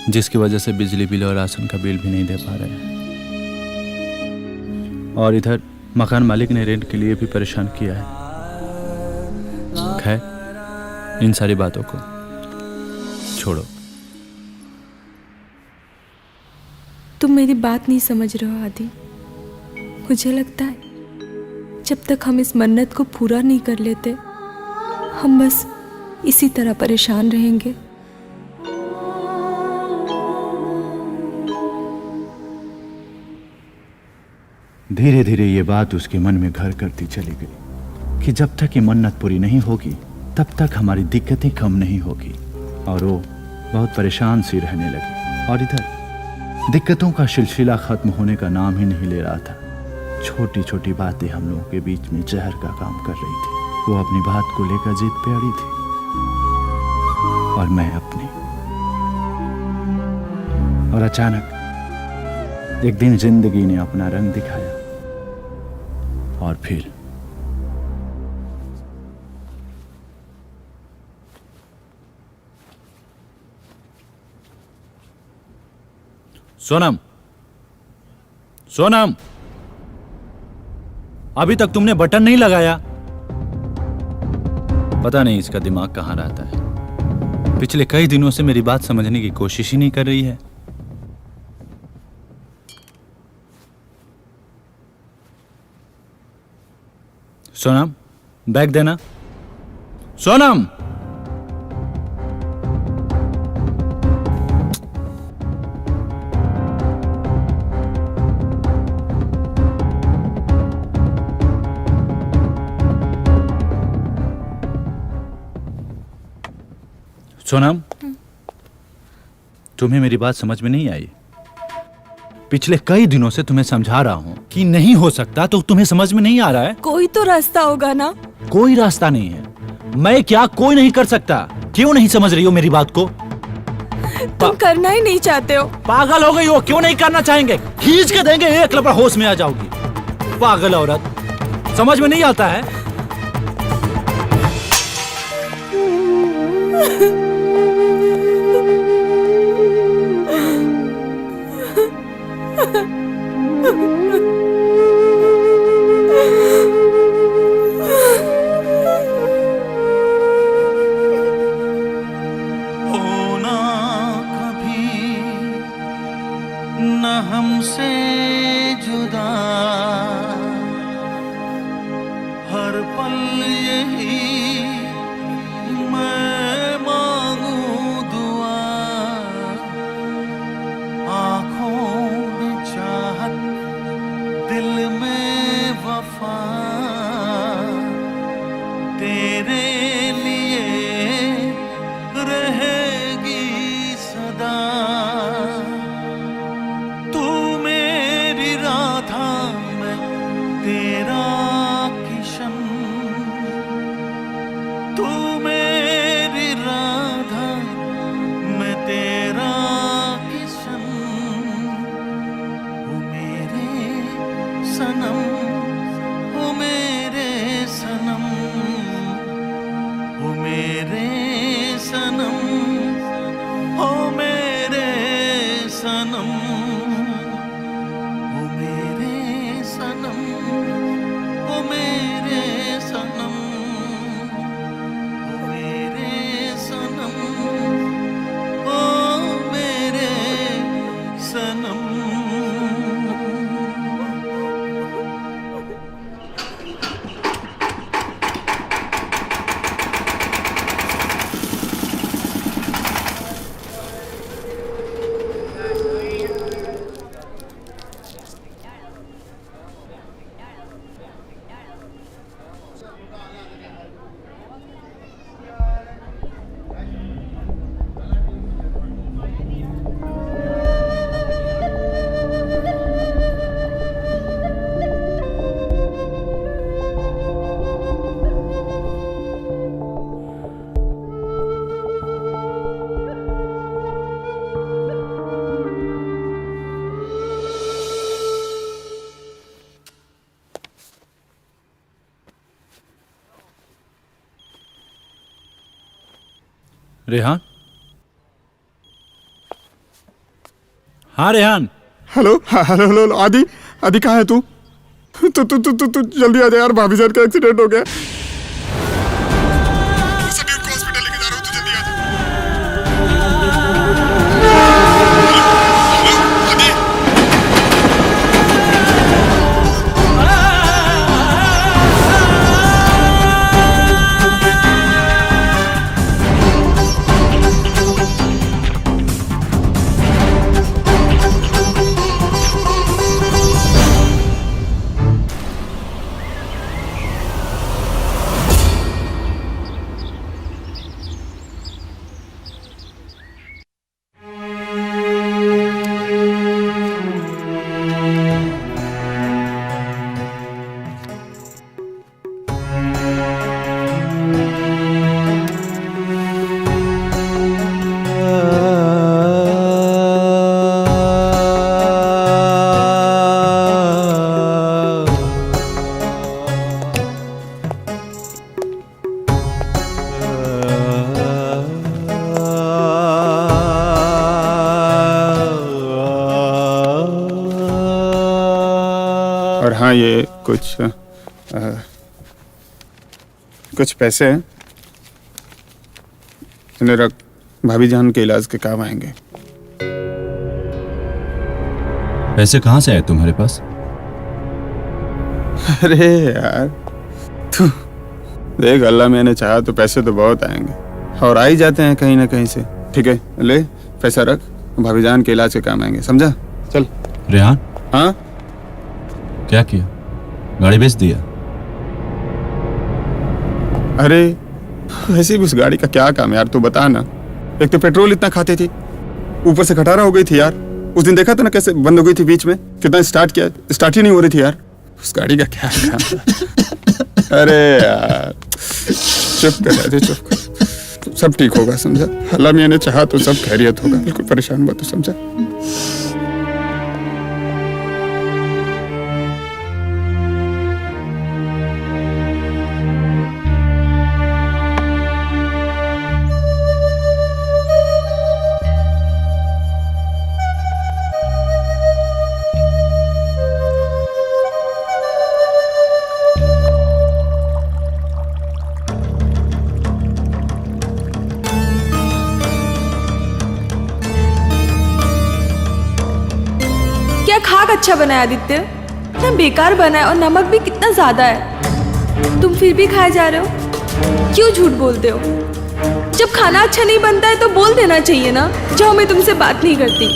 जिसकी वजह से बिजली बिल और राशन का बिल भी नहीं दे पा रहे हैं। और इधर मकान मालिक ने रेंट के लिए भी परेशान किया है। खैर, इन सारी बातों को छोड़ो। तुम मेरी बात नहीं समझ रहे हो आदि। मुझे लगता है जब तक हम इस मन्नत को पूरा नहीं कर लेते, हम बस इसी तरह परेशान रहेंगे। धीरे धीरे ये बात उसके मन में घर करती चली गई कि जब तक ये मन्नत पूरी नहीं होगी तब तक हमारी दिक्कतें कम नहीं होगी। और वो बहुत परेशान सी रहने लगी। और इधर दिक्कतों का सिलसिला खत्म होने का नाम ही नहीं ले रहा था। छोटी छोटी बातें हम लोगों के बीच में जहर का काम कर रही थी। वो अपनी बात को लेकर जिद पे अड़ी थी और मैं अपनी। और अचानक एक दिन जिंदगी ने अपना रंग दिखाया और फिर सोनम, सोनम, अभी तक तुमने बटन नहीं लगाया। पता नहीं इसका दिमाग कहां रहता है। पिछले कई दिनों से मेरी बात समझने की कोशिश ही नहीं कर रही है। सोनम, बैग देना। सोनम, सोनम, तुम्हें मेरी बात समझ में नहीं आई। पिछले कई दिनों से तुम्हें समझा रहा हूं कि नहीं हो सकता, तो तुम्हें समझ में नहीं आ रहा है। कोई तो रास्ता होगा ना। कोई रास्ता नहीं है। मैं क्या कोई नहीं कर सकता? क्यों नहीं समझ रही हो मेरी बात को? तुम करना ही नहीं चाहते हो। पागल हो गई हो? क्यों नहीं करना चाहेंगे? खींच के देंगे, एक लपड़ होश में आ जाओगी। पागल औरत, समझ में नहीं आता है? होना कभी न हमसे जुदा, हर पल यही मैं मांगू दुआ। आँखों में चाहत, दिल में वफा, तेरे लिए रहेगी सदा। तू मेरी राधा, मैं तेरा किशन। तू मेरी राधा, मैं तेरा किशन। ओ मेरे सनम, ओ मेरे सनम, ओ मेरे सनम, ओ मेरे सनम, ओ मेरे सनम, ओ मेरे सनम, ओ मेरे सनम, ओ मेरे सनम। रेहान? हाँ रेहान। हेलो हेलो हेलो आदि, आदि कहाँ है तू? तू जल्दी आ जा यार, भाभी जान का एक्सीडेंट हो गया। समीर को हॉस्पिटल लेके जा रहा हूँ, तू जल्दी आ जा। आदि, हाँ ये कुछ पैसे हैं, इन्हें रख, भाभी जान के इलाज के काम आएंगे। पैसे कहाँ से आए तुम्हारे पास? अरे यार तू देख, अल्लाह मैंने चाहा तो पैसे तो बहुत आएंगे और आ ही जाते हैं कहीं ना कहीं से। ठीक है, ले पैसा रख, भाभी जान के इलाज के काम आएंगे, समझा? चल। रेहान, हाँ क्या किया? गाड़ी बेच दिया? अरे वैसे भी उस गाड़ी का क्या काम है यार, तू बता ना। एक तो पेट्रोल इतना खाती थी, ऊपर से खटारा हो गई थी यार। उस दिन देखा था ना कैसे बंद हो गई थी बीच में, कितना स्टार्ट किया, स्टार्ट ही नहीं हो रही थी यार। उस गाड़ी का क्या काम। अरे यार चुप कर, चुप कर, सब ठीक होगा, समझा? अल्लाह मियां ने चाहा तो सब खैरियत होगा, बिल्कुल परेशान हुआ तो, समझा? क्या खाक अच्छा बना है आदित्य? क्या बेकार बना है और नमक भी कितना ज्यादा है। तुम फिर भी खाए जा रहे हो, क्यों झूठ बोलते हो? जब खाना अच्छा नहीं बनता है तो बोल देना चाहिए ना। जाओ, मैं तुमसे बात नहीं करती।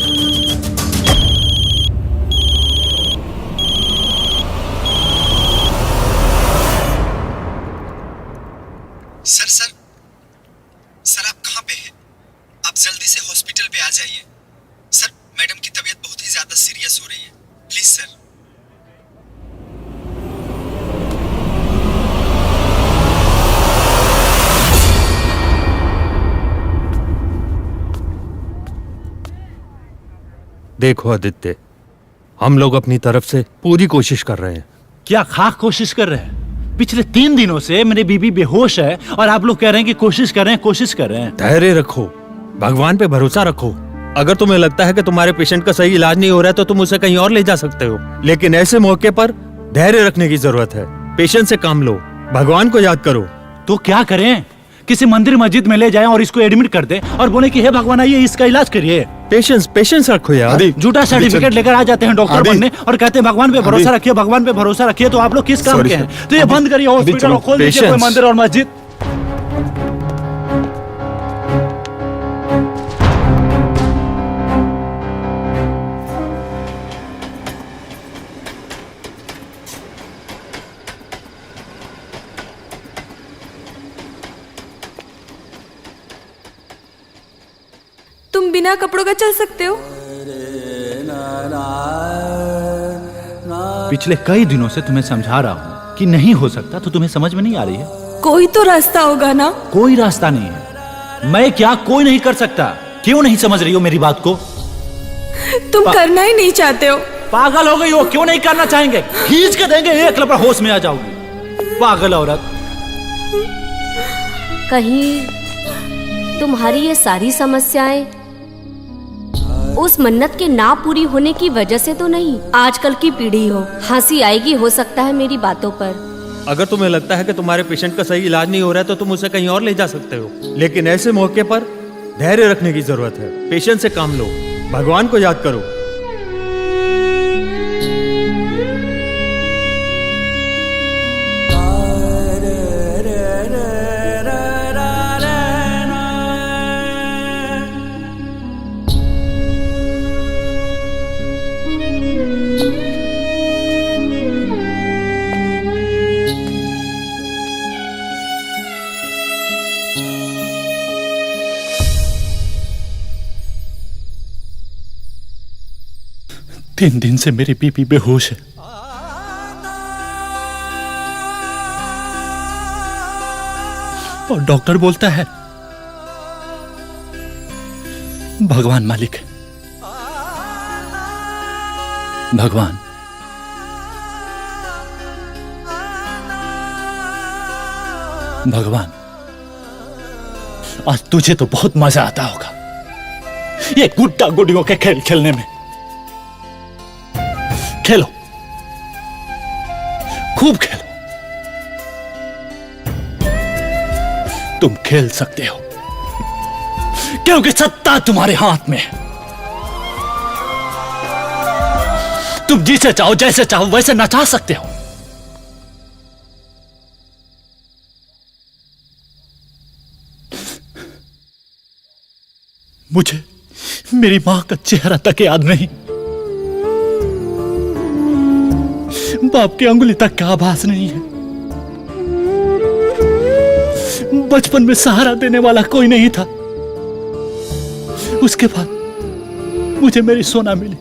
सर आप कहाँ पे हैं? आप जल्दी से हॉस्पिटल पे आ जाइए। सर मैडम की तबीयत बहुत ही ज्यादा सीरियस हो रही है, प्लीज सर। देखो आदित्य, हम लोग अपनी तरफ से पूरी कोशिश कर रहे हैं। क्या खाक कोशिश कर रहे हैं? पिछले 3 दिनों से मेरी बीबी बेहोश है और आप लोग कह रहे हैं कि कोशिश कर रहे हैं, कोशिश कर रहे हैं। धैर्य रखो, भगवान पे भरोसा रखो। अगर तुम्हें लगता है कि तुम्हारे पेशेंट का सही इलाज नहीं हो रहा है तो तुम उसे कहीं और ले जा सकते हो, लेकिन ऐसे मौके पर धैर्य रखने की जरूरत है। पेशेंट से काम लो, भगवान को याद करो। तो क्या करें? किसी मंदिर मस्जिद में ले जाएं और इसको एडमिट कर दें और बोले कि हे भगवान आइए इसका इलाज करिए। पेशेंस रखो यार। झूठा सर्टिफिकेट लेकर आ जाते हैं डॉक्टर बनने और कहते हैं भगवान पे भरोसा रखिए, भगवान पे भरोसा रखिए। तो आप लोग किस काम के हैं? तो ये बंद करिए हॉस्पिटल और खोल दीजिए कोई मंदिर और मस्जिद। तुम बिना कपड़ों का चल सकते हो? पिछले कई दिनों से तुम्हें समझा रहा हूँ कि नहीं हो सकता, तो तुम्हें समझ में नहीं आ रही है? कोई तो रास्ता होगा ना। कोई रास्ता नहीं है। मैं क्या कोई नहीं कर सकता? क्यों नहीं समझ रही हो मेरी बात को? तुम करना ही नहीं चाहते हो। पागल हो गई हो? क्यों नहीं करना चाहेंगे? खींच के देंगे, एक लपड़ा होश में आ जाओगी। पागल औरत। कहीं तुम्हारी ये सारी समस्याएं उस मन्नत के ना पूरी होने की वजह से तो नहीं? आजकल की पीढ़ी हो, हंसी आएगी हो सकता है मेरी बातों पर। अगर तुम्हें लगता है कि तुम्हारे पेशेंट का सही इलाज नहीं हो रहा है तो तुम उसे कहीं और ले जा सकते हो, लेकिन ऐसे मौके पर धैर्य रखने की जरूरत है। पेशेंट से काम लो, भगवान को याद करो। तीन दिन से मेरी बीबी बेहोश है। और डॉक्टर बोलता है भगवान मालिक है। भगवान भगवान, आज तुझे तो बहुत मजा आता होगा ये गुड्डा गुडियों के खेल खेलने में। खेलो तुम खेल सकते हो, क्योंकि सत्ता तुम्हारे हाथ में है। तुम जिसे चाहो जैसे चाहो वैसे नचा सकते हो। मुझे मेरी मां का चेहरा तक याद नहीं, बाप की अंगुली तक का आभास नहीं है। बचपन में सहारा देने वाला कोई नहीं था। उसके बाद मुझे मेरी सोना मिली,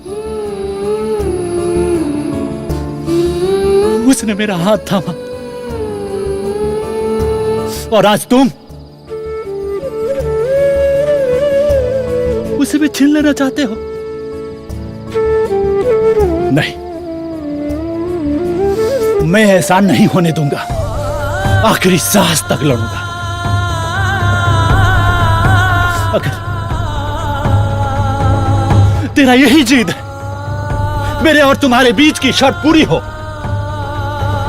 उसने मेरा हाथ थामा, और आज तुम उसे भी छीन लेना चाहते हो। नहीं, मैं ऐसा नहीं होने दूंगा। आखिरी सांस तक लड़ूंगा। अगर तेरा यही जिद है मेरे और तुम्हारे बीच की शर्त पूरी हो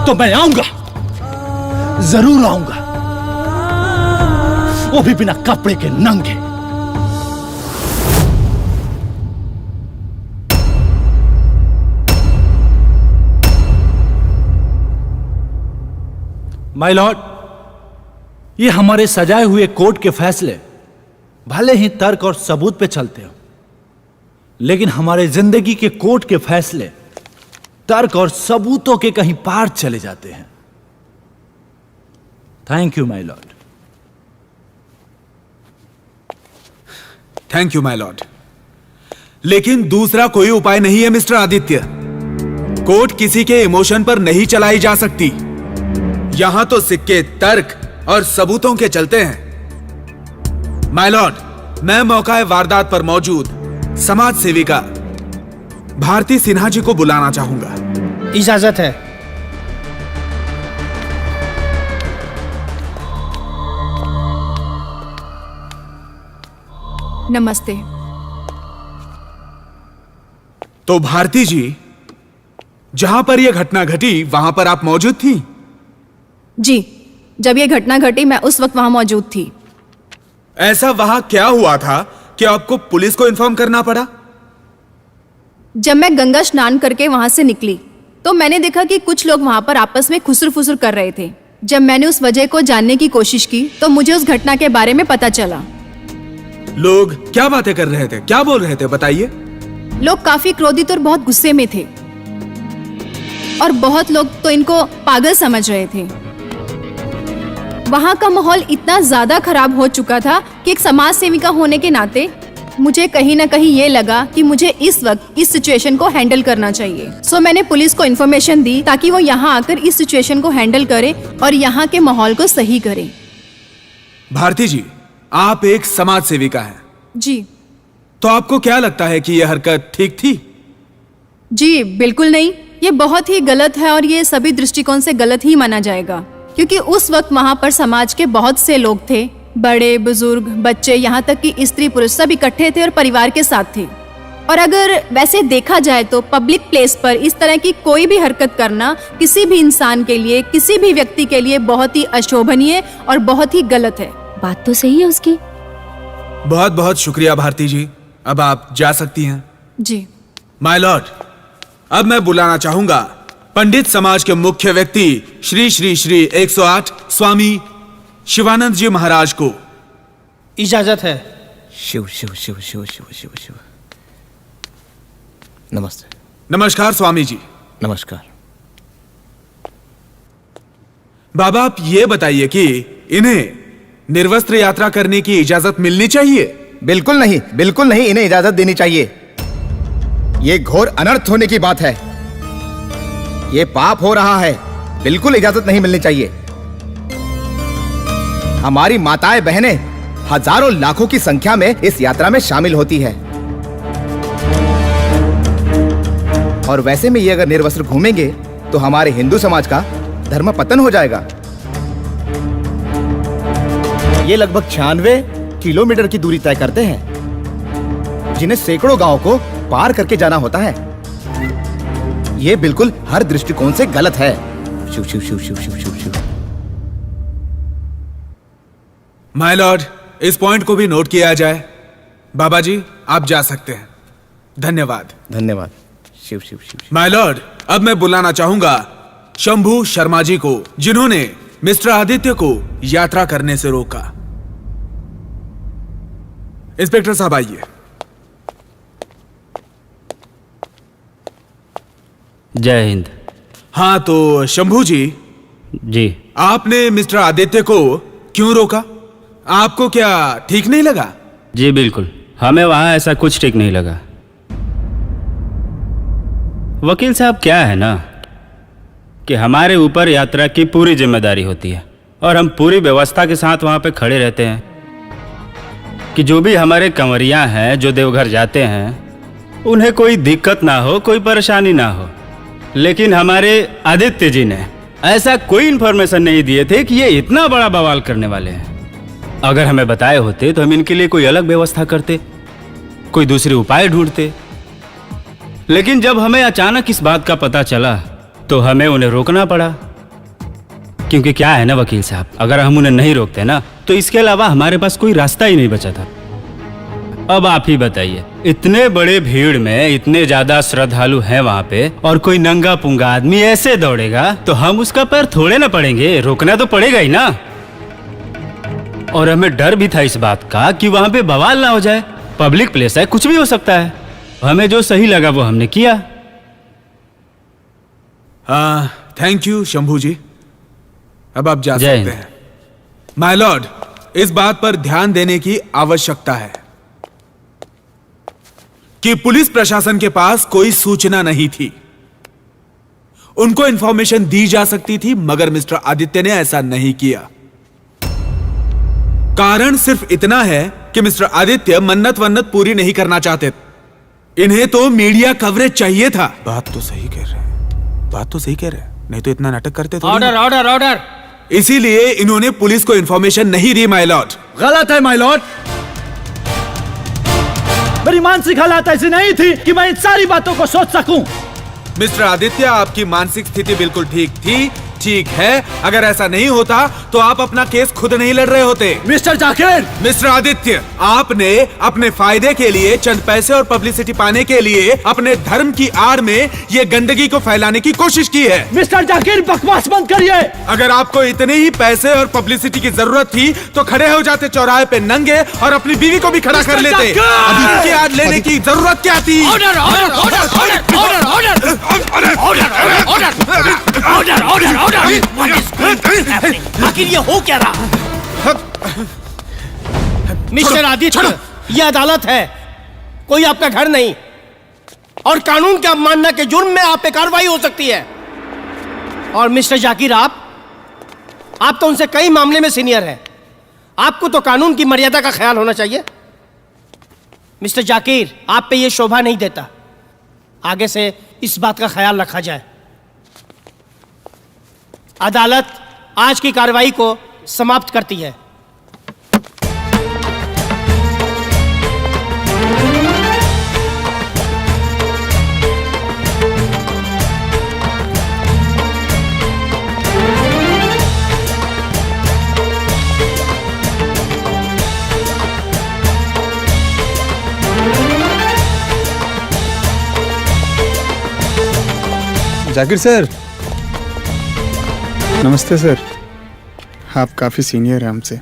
तो मैं आऊंगा, जरूर आऊंगा, वो भी बिना कपड़े के नंगे। माय लॉर्ड, ये हमारे सजाए हुए कोर्ट के फैसले भले ही तर्क और सबूत पे चलते हो, लेकिन हमारे जिंदगी के कोर्ट के फैसले तर्क और सबूतों के कहीं पार चले जाते हैं। Thank you my Lord. Thank you my Lord. लेकिन दूसरा कोई उपाय नहीं है मिस्टर आदित्य। कोर्ट किसी के इमोशन पर नहीं चलाई जा सकती। यहां तो सिक्के तर्क और सबूतों के चलते हैं। माय लॉर्ड, मैं मौका वारदात पर मौजूद समाज सेविका भारती सिन्हा जी को बुलाना चाहूंगा। इजाजत है। नमस्ते। तो भारती जी, जहां पर यह घटना घटी वहां पर आप मौजूद थी? जी, जब ये घटना घटी मैं उस वक्त वहां मौजूद थी। ऐसा वहां क्या हुआ था कि आपको पुलिस को इन्फॉर्म करना पड़ा? जब मैं गंगा स्नान करके वहां से निकली तो मैंने देखा कि कुछ लोग वहां पर आपस में खुसर फुसर कर रहे थे। जब मैंने उस वजह को जानने की कोशिश की तो मुझे उस घटना के बारे में पता चला। लोग क्या बातें कर रहे थे, क्या बोल रहे थे, बताइए। लोग काफी क्रोधित और बहुत गुस्से में थे, और बहुत लोग तो इनको पागल समझ रहे थे। वहां का माहौल इतना ज्यादा खराब हो चुका था कि एक समाज सेविका होने के नाते मुझे कहीं ना कहीं ये लगा कि मुझे इस वक्त इस सिचुएशन को हैंडल करना चाहिए। सो मैंने पुलिस को इन्फॉर्मेशन दी ताकि वो यहाँ आकर इस सिचुएशन को हैंडल करे और यहाँ के माहौल को सही करे। भारती जी, आप एक समाज सेविका हैं। जी। तो आपको क्या लगता है कि यह हरकत ठीक थी? जी बिल्कुल नहीं, ये बहुत ही गलत है और ये सभी दृष्टिकोण से गलत ही माना जाएगा, क्योंकि उस वक्त वहाँ पर समाज के बहुत से लोग थे, बड़े बुजुर्ग बच्चे, यहाँ तक कि स्त्री पुरुष सब इकट्ठे थे और परिवार के साथ थे। और अगर वैसे देखा जाए तो पब्लिक प्लेस पर इस तरह की कोई भी हरकत करना किसी भी इंसान के लिए, किसी भी व्यक्ति के लिए बहुत ही अशोभनीय और बहुत ही गलत है। बात तो सही है उसकी। बहुत बहुत शुक्रिया भारती जी, अब आप जा सकती हैं। जी। माय लॉर्ड, अब मैं बुलाना चाहूंगा पंडित समाज के मुख्य व्यक्ति श्री श्री श्री 108 स्वामी शिवानंद जी महाराज को। इजाजत है। शिव शिव शिव शिव शिव शिव शिव। नमस्ते। नमस्कार स्वामी जी। नमस्कार। बाबा, आप ये बताइए कि इन्हें निर्वस्त्र यात्रा करने की इजाजत मिलनी चाहिए? बिल्कुल नहीं, बिल्कुल नहीं, इन्हें इजाजत देनी चाहिए। ये घोर अनर्थ होने की बात है, ये पाप हो रहा है, बिल्कुल इजाजत नहीं मिलनी चाहिए। हमारी माताएं बहनें हजारों लाखों की संख्या में इस यात्रा में शामिल होती है, और वैसे में ये अगर निर्वस्त्र घूमेंगे तो हमारे हिंदू समाज का धर्म पतन हो जाएगा। ये लगभग 96 किलोमीटर की दूरी तय करते हैं, जिन्हें सैकड़ों गांवों को पार करके जाना होता है। ये बिल्कुल हर दृष्टिकोण से गलत है। शिव शिव शिव शिव शिव शिव शिव। माय लॉर्ड, इस पॉइंट को भी नोट किया जाए। बाबा जी, आप जा सकते हैं। धन्यवाद। धन्यवाद। शिव शिव शिव। माय लॉर्ड, अब मैं बुलाना चाहूंगा शंभू शर्मा जी को, जिन्होंने मिस्टर आदित्य को यात्रा करने से रोका। इंस्पेक्टर साहब आइए। जय हिंद। हाँ तो शंभू जी, आपने मिस्टर आदित्य को क्यों रोका? आपको क्या ठीक नहीं लगा? जी बिल्कुल, हमें वहां ऐसा कुछ ठीक नहीं लगा। वकील साहब, क्या है ना कि हमारे ऊपर यात्रा की पूरी जिम्मेदारी होती है और हम पूरी व्यवस्था के साथ वहां पे खड़े रहते हैं कि जो भी हमारे कंवरियां हैं जो देवघर जाते हैं उन्हें कोई दिक्कत ना हो, कोई परेशानी ना हो। लेकिन हमारे आदित्य जी ने ऐसा कोई इन्फॉर्मेशन नहीं दिए थे कि ये इतना बड़ा बवाल करने वाले हैं। अगर हमें बताए होते तो हम इनके लिए कोई अलग व्यवस्था करते, कोई दूसरे उपाय ढूंढते। लेकिन जब हमें अचानक इस बात का पता चला तो हमें उन्हें रोकना पड़ा। क्योंकि क्या है ना वकील साहब, अगर हम उन्हें नहीं रोकते ना तो इसके अलावा हमारे पास कोई रास्ता ही नहीं बचा था। अब आप ही बताइए, इतने बड़े भीड़ में इतने ज्यादा श्रद्धालु हैं वहां पे और कोई नंगा पुंगा आदमी ऐसे दौड़ेगा तो हम उसका पैर थोड़े ना पड़ेंगे, रोकना तो पड़ेगा ही ना। और हमें डर भी था इस बात का कि वहां पे बवाल ना हो जाए, पब्लिक प्लेस है, कुछ भी हो सकता है। हमें जो सही लगा वो हमने किया। थैंक यू शंभू जी, अब आप जा सकते हैं। माय लॉर्ड, इस बात पर ध्यान देने की आवश्यकता है कि पुलिस प्रशासन के पास कोई सूचना नहीं थी। उनको इंफॉर्मेशन दी जा सकती थी, मगर मिस्टर आदित्य ने ऐसा नहीं किया। कारण सिर्फ इतना है कि मिस्टर आदित्य मन्नत वन्नत पूरी नहीं करना चाहते। इन्हें तो मीडिया कवरेज चाहिए था। बात तो सही कह रहे हैं, बात तो सही कह रहे हैं, नहीं तो इतना नाटक करते। Order order order. इसीलिए इन्होंने पुलिस को इंफॉर्मेशन नहीं दी माय लॉर्ड। गलत है माय लॉर्ड, मेरी मानसिक हालत ऐसी नहीं थी कि मैं इन सारी बातों को सोच सकूं। मिस्टर आदित्य, आपकी मानसिक स्थिति बिल्कुल ठीक थी, ठीक है। अगर ऐसा नहीं होता तो आप अपना केस खुद नहीं लड़ रहे होते। मिस्टर जाकिर, मिस्टर आदित्य, आपने अपने फायदे के लिए, चंद पैसे और पब्लिसिटी पाने के लिए अपने धर्म की आड़ में ये गंदगी को फैलाने की कोशिश की है। मिस्टर जाकिर, बकवास बंद करिए। अगर आपको इतने ही पैसे और पब्लिसिटी की जरूरत थी तो खड़े हो जाते चौराहे पे नंगे और अपनी बीवी को भी खड़ा कर लेते। अब इनकी आड़ लेने की जरूरत क्या थी? Order order order order order order order order order. आखिर ये हो क्या रहा? मिस्टर आदित्य, ये अदालत है, कोई आपका घर नहीं। और कानून के अवमानना के जुर्म में आप पे कार्रवाई हो सकती है। और मिस्टर जाकिर, आप तो उनसे कई मामले में सीनियर हैं। आपको तो कानून की मर्यादा का ख्याल होना चाहिए। मिस्टर जाकिर, आप पे ये शोभा नहीं देता। आगे से इस बात का ख्याल रखा जाए। अदालत आज की कार्रवाई को समाप्त करती है। जाकिर सर, नमस्ते सर। आप काफ़ी सीनियर हैं हमसे,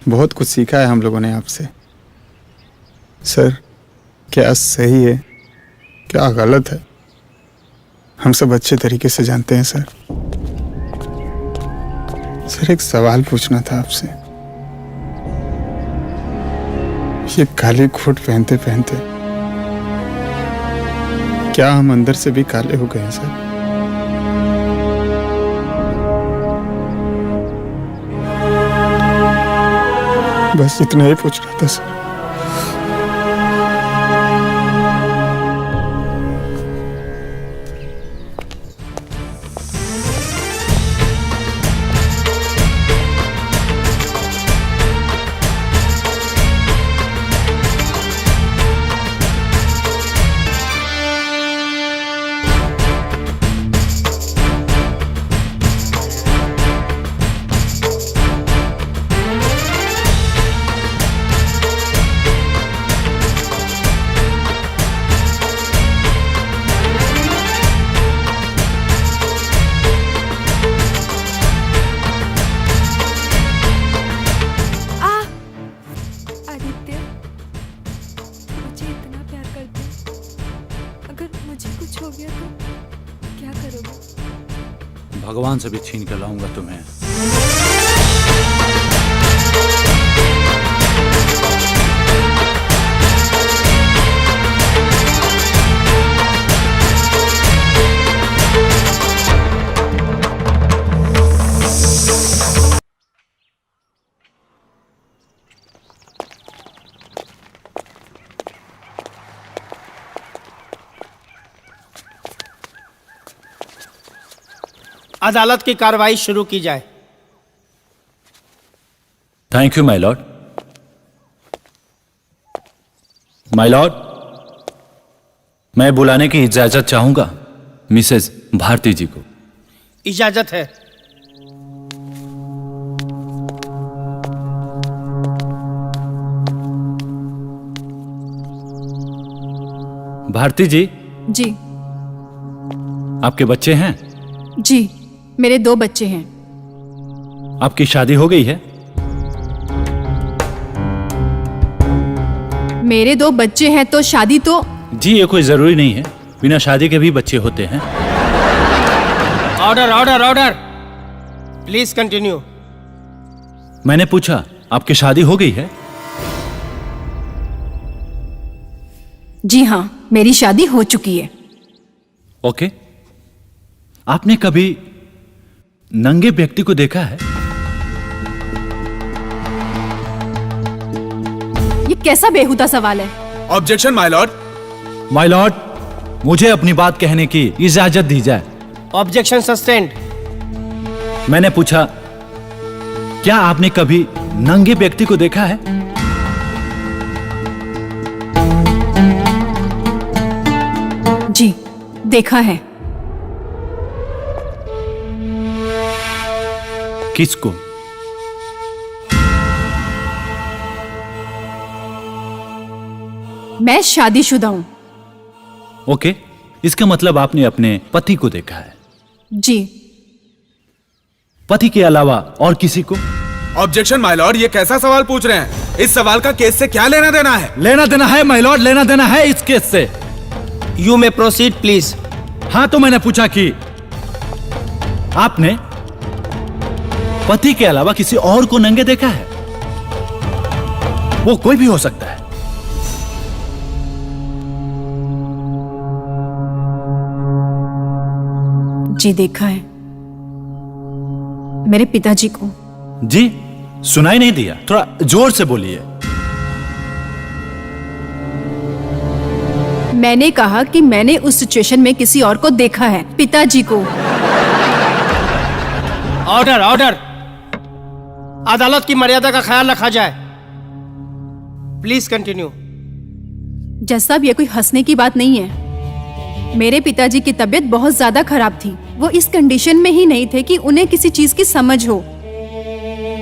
बहुत कुछ सीखा है हम लोगों ने आपसे। सर, क्या सही है क्या गलत है हम सब अच्छे तरीके से जानते हैं सर। सर, एक सवाल पूछना था आपसे। ये काली कोट पहनते पहनते क्या हम अंदर से भी काले हो गए हैं सर? बस इतना ही पूछना था सर। हो गया तो क्या करोगे? भगवान से भी छीन कर लाऊंगा तुम्हें। अदालत की कार्रवाई शुरू की जाए। Thank you my Lord. My Lord, मैं बुलाने की इजाजत चाहूंगा मिसेस भारती जी को। इजाजत है। भारती जी, जी आपके बच्चे हैं? जी, मेरे 2 बच्चे हैं। आपकी शादी हो गई है? मेरे 2 बच्चे हैं तो शादी तो। जी, ये कोई जरूरी नहीं है, बिना शादी के भी बच्चे होते हैं। Order order order, please continue. मैंने पूछा आपकी शादी हो गई है? जी हाँ, मेरी शादी हो चुकी है। ओके। आपने कभी नंगे व्यक्ति को देखा है? ये कैसा बेहुदा सवाल है? Objection my Lord. My Lord, मुझे अपनी बात कहने की इजाजत दी जाए। Objection sustained. मैंने पूछा क्या आपने कभी नंगे व्यक्ति को देखा है? जी, देखा है। किसको? मैं शादीशुदा हूं। ओके, इसका मतलब आपने अपने पति को देखा है? जी। पति के अलावा और किसी को? ऑब्जेक्शन माय लॉर्ड, ये कैसा सवाल पूछ रहे हैं? इस सवाल का केस से क्या लेना देना है? लेना देना है माय लॉर्ड, लेना देना है इस केस से। You may proceed please. हाँ, तो मैंने पूछा कि आपने पति के अलावा किसी और को नंगे देखा है? वो कोई भी हो सकता है। जी, देखा है। मेरे पिताजी को। जी, सुनाई नहीं दिया, थोड़ा जोर से बोलिए। मैंने कहा कि मैंने उस सिचुएशन में किसी और को देखा है, पिताजी को। ऑर्डर ऑर्डर, अदालत की मर्यादा का ख्याल रखा जाए। Please continue. जज साहब, ये कोई हंसने की बात नहीं है। मेरे पिताजी की तबीयत बहुत ज्यादा खराब थी। वो इस कंडीशन में ही नहीं थे कि उन्हें किसी चीज की समझ हो।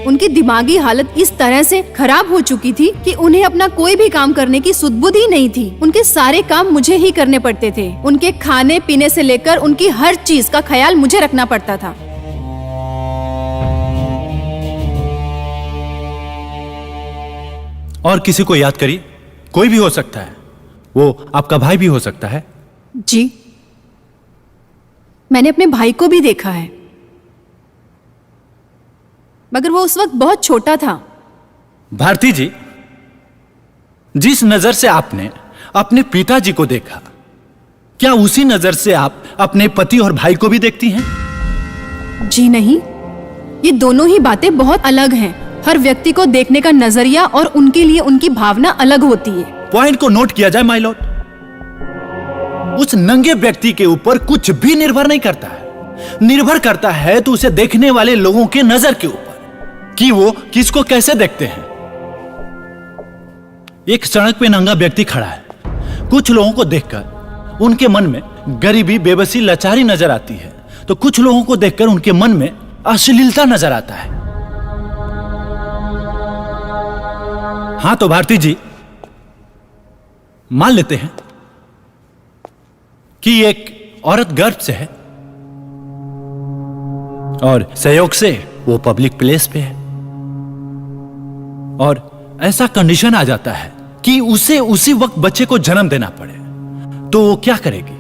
उनकी दिमागी हालत इस तरह से खराब हो चुकी थी कि उन्हें अपना कोई भी काम करने की सुध-बुध ही नहीं थी। उनके सारे काम मुझे ही करने पड़ते थे। उनके खाने पीने से लेकर उनकी हर चीज का ख्याल मुझे रखना पड़ता था। और किसी को याद करिए, कोई भी हो सकता है। वो आपका भाई भी हो सकता है। जी, मैंने अपने भाई को भी देखा है, मगर वो उस वक्त बहुत छोटा था। भारती जी, जिस नजर से आपने अपने पिताजी को देखा, क्या उसी नजर से आप अपने पति और भाई को भी देखती हैं? जी नहीं, ये दोनों ही बातें बहुत अलग हैं। हर व्यक्ति को देखने का नजरिया और उनके लिए उनकी भावना अलग होती है। पॉइंट को नोट किया जाए माय लॉर्ड। उस नंगे व्यक्ति के ऊपर कुछ भी निर्भर नहीं करता है। निर्भर करता है तो उसे देखने वाले लोगों के नजर के ऊपर कि वो किसको कैसे देखते हैं। एक सड़क पे नंगा व्यक्ति खड़ा है। कुछ लोगों को देखकर उनके मन में गरीबी, बेबसी, लाचारी नजर आती है, तो कुछ लोगों को देखकर उनके मन में अश्लीलता नजर आता है। हाँ, तो भारती जी, मान लेते हैं कि एक औरत गर्भ से है और संयोग से वो पब्लिक प्लेस पे है, और ऐसा कंडीशन आ जाता है कि उसे उसी वक्त बच्चे को जन्म देना पड़े, तो वो क्या करेगी?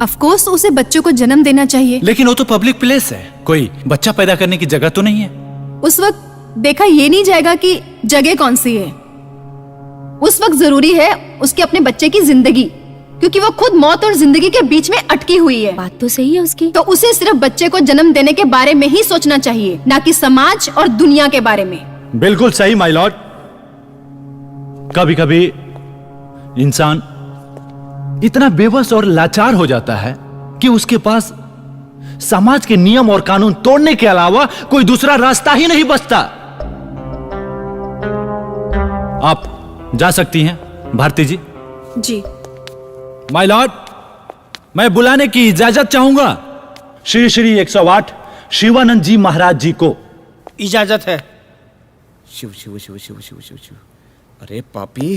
ऑफ कोर्स उसे बच्चों को जन्म देना चाहिए। लेकिन वो तो पब्लिक प्लेस है, कोई बच्चा पैदा करने की जगह तो नहीं है। उस वक्त देखा ये नहीं जाएगा कि जगह कौन सी है। उस वक्त जरूरी है उसके अपने बच्चे की जिंदगी, क्योंकि वो खुद मौत और जिंदगी के बीच में अटकी हुई है। बात तो सही है उसकी। तो उसे सिर्फ बच्चे को जन्म देने के बारे में ही सोचना चाहिए, ना कि समाज और दुनिया के बारे में। बिल्कुल सही माय लॉर्ड। कभी कभी इंसान इतना बेबस और लाचार हो जाता है कि उसके पास समाज के नियम और कानून तोड़ने के अलावा कोई दूसरा रास्ता ही नहीं बचता। आप जा सकती हैं भारती जी। जी माय लॉर्ड, मैं बुलाने की इजाजत चाहूंगा श्री श्री 108 शिवानंद जी महाराज जी को। इजाजत है। शिव शिव शिव शिव शिव शिव शिव। अरे पापी,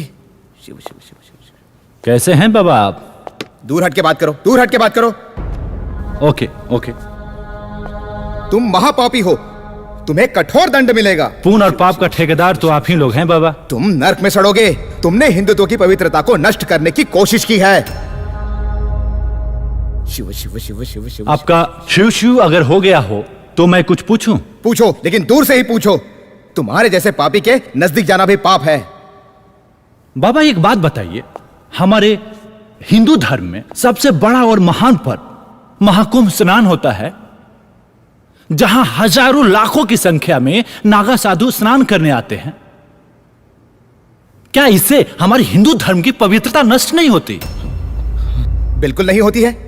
शिव शिव शिव शिव शिव। कैसे हैं बाबा आप? दूर हट के बात करो, दूर हट के बात करो। Okay okay. तुम महापापी हो, तुम्हें कठोर दंड मिलेगा। पुण्य और पाप का ठेकेदार तो आप ही लोग हैं बाबा। तुम नर्क में सड़ोगे। तुमने हिंदुत्व की पवित्रता को नष्ट करने की कोशिश की है। शिव शिव शिव शिव शिव। आपका शिव शिव अगर हो गया हो तो मैं कुछ पूछूं? पूछो, लेकिन दूर से ही पूछो। तुम्हारे जैसे पापी के नजदीक जाना भी पाप है। बाबा एक बात बताइए, हमारे हिंदू धर्म में सबसे बड़ा और महान पर्व महाकुंभ स्नान होता है, जहां हजारों लाखों की संख्या में नागा साधु स्नान करने आते हैं। क्या इससे हमारी हिंदू धर्म की पवित्रता नष्ट नहीं होती? बिल्कुल नहीं होती है।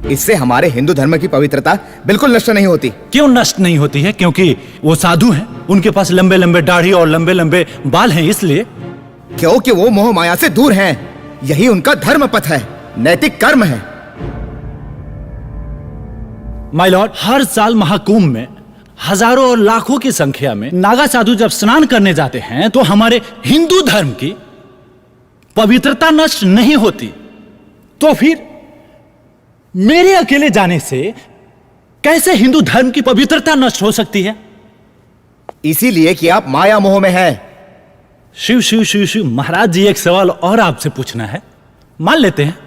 इससे हमारे हिंदू धर्म की पवित्रता बिल्कुल नष्ट नहीं होती। क्यों नष्ट नहीं होती है? क्योंकि वो साधु हैं, उनके पास लंबे लंबे दाढ़ी और लंबे लंबे बाल हैं, इसलिए। क्योंकि वो मोह माया से दूर हैं। यही उनका धर्म पथ है, नैतिक कर्म है। माय लॉर्ड, हर साल महाकुंभ में हजारों और लाखों की संख्या में नागा साधु जब स्नान करने जाते हैं तो हमारे हिंदू धर्म की पवित्रता नष्ट नहीं होती। तो फिर मेरे अकेले जाने से कैसे हिंदू धर्म की पवित्रता नष्ट हो सकती है? इसीलिए कि आप माया मोह में हैं। शिव शिव शिव शिव। महाराज जी, एक सवाल और आपसे पूछना है। मान लेते हैं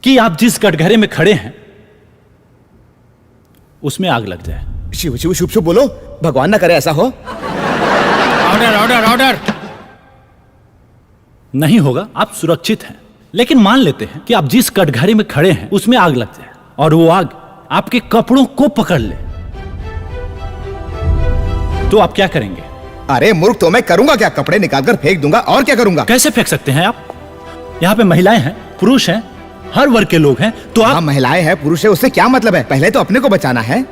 कि आप जिस कटघरे में खड़े हैं उसमें आग लग जाए। शिव शिव शुभ शुभ बोलो, भगवान ना करे ऐसा हो। Order order order. नहीं होगा, आप सुरक्षित हैं। लेकिन मान लेते हैं कि आप जिस कटघरे में खड़े हैं उसमें आग लग जाए और वो आग आपके कपड़ों को पकड़ ले, तो आप क्या करेंगे? अरे मूर्ख, तो मैं करूंगा क्या? कपड़े निकालकर फेंक दूंगा, और क्या करूंगा? कैसे फेंक सकते हैं आप? यहाँ पे महिलाएं हैं, पुरुष हैं, हर वर्ग के लोग हैं। तो आप महिलाएं हैं, पुरुष है, उससे क्या मतलब है? पहले तो अपने को बचाना है।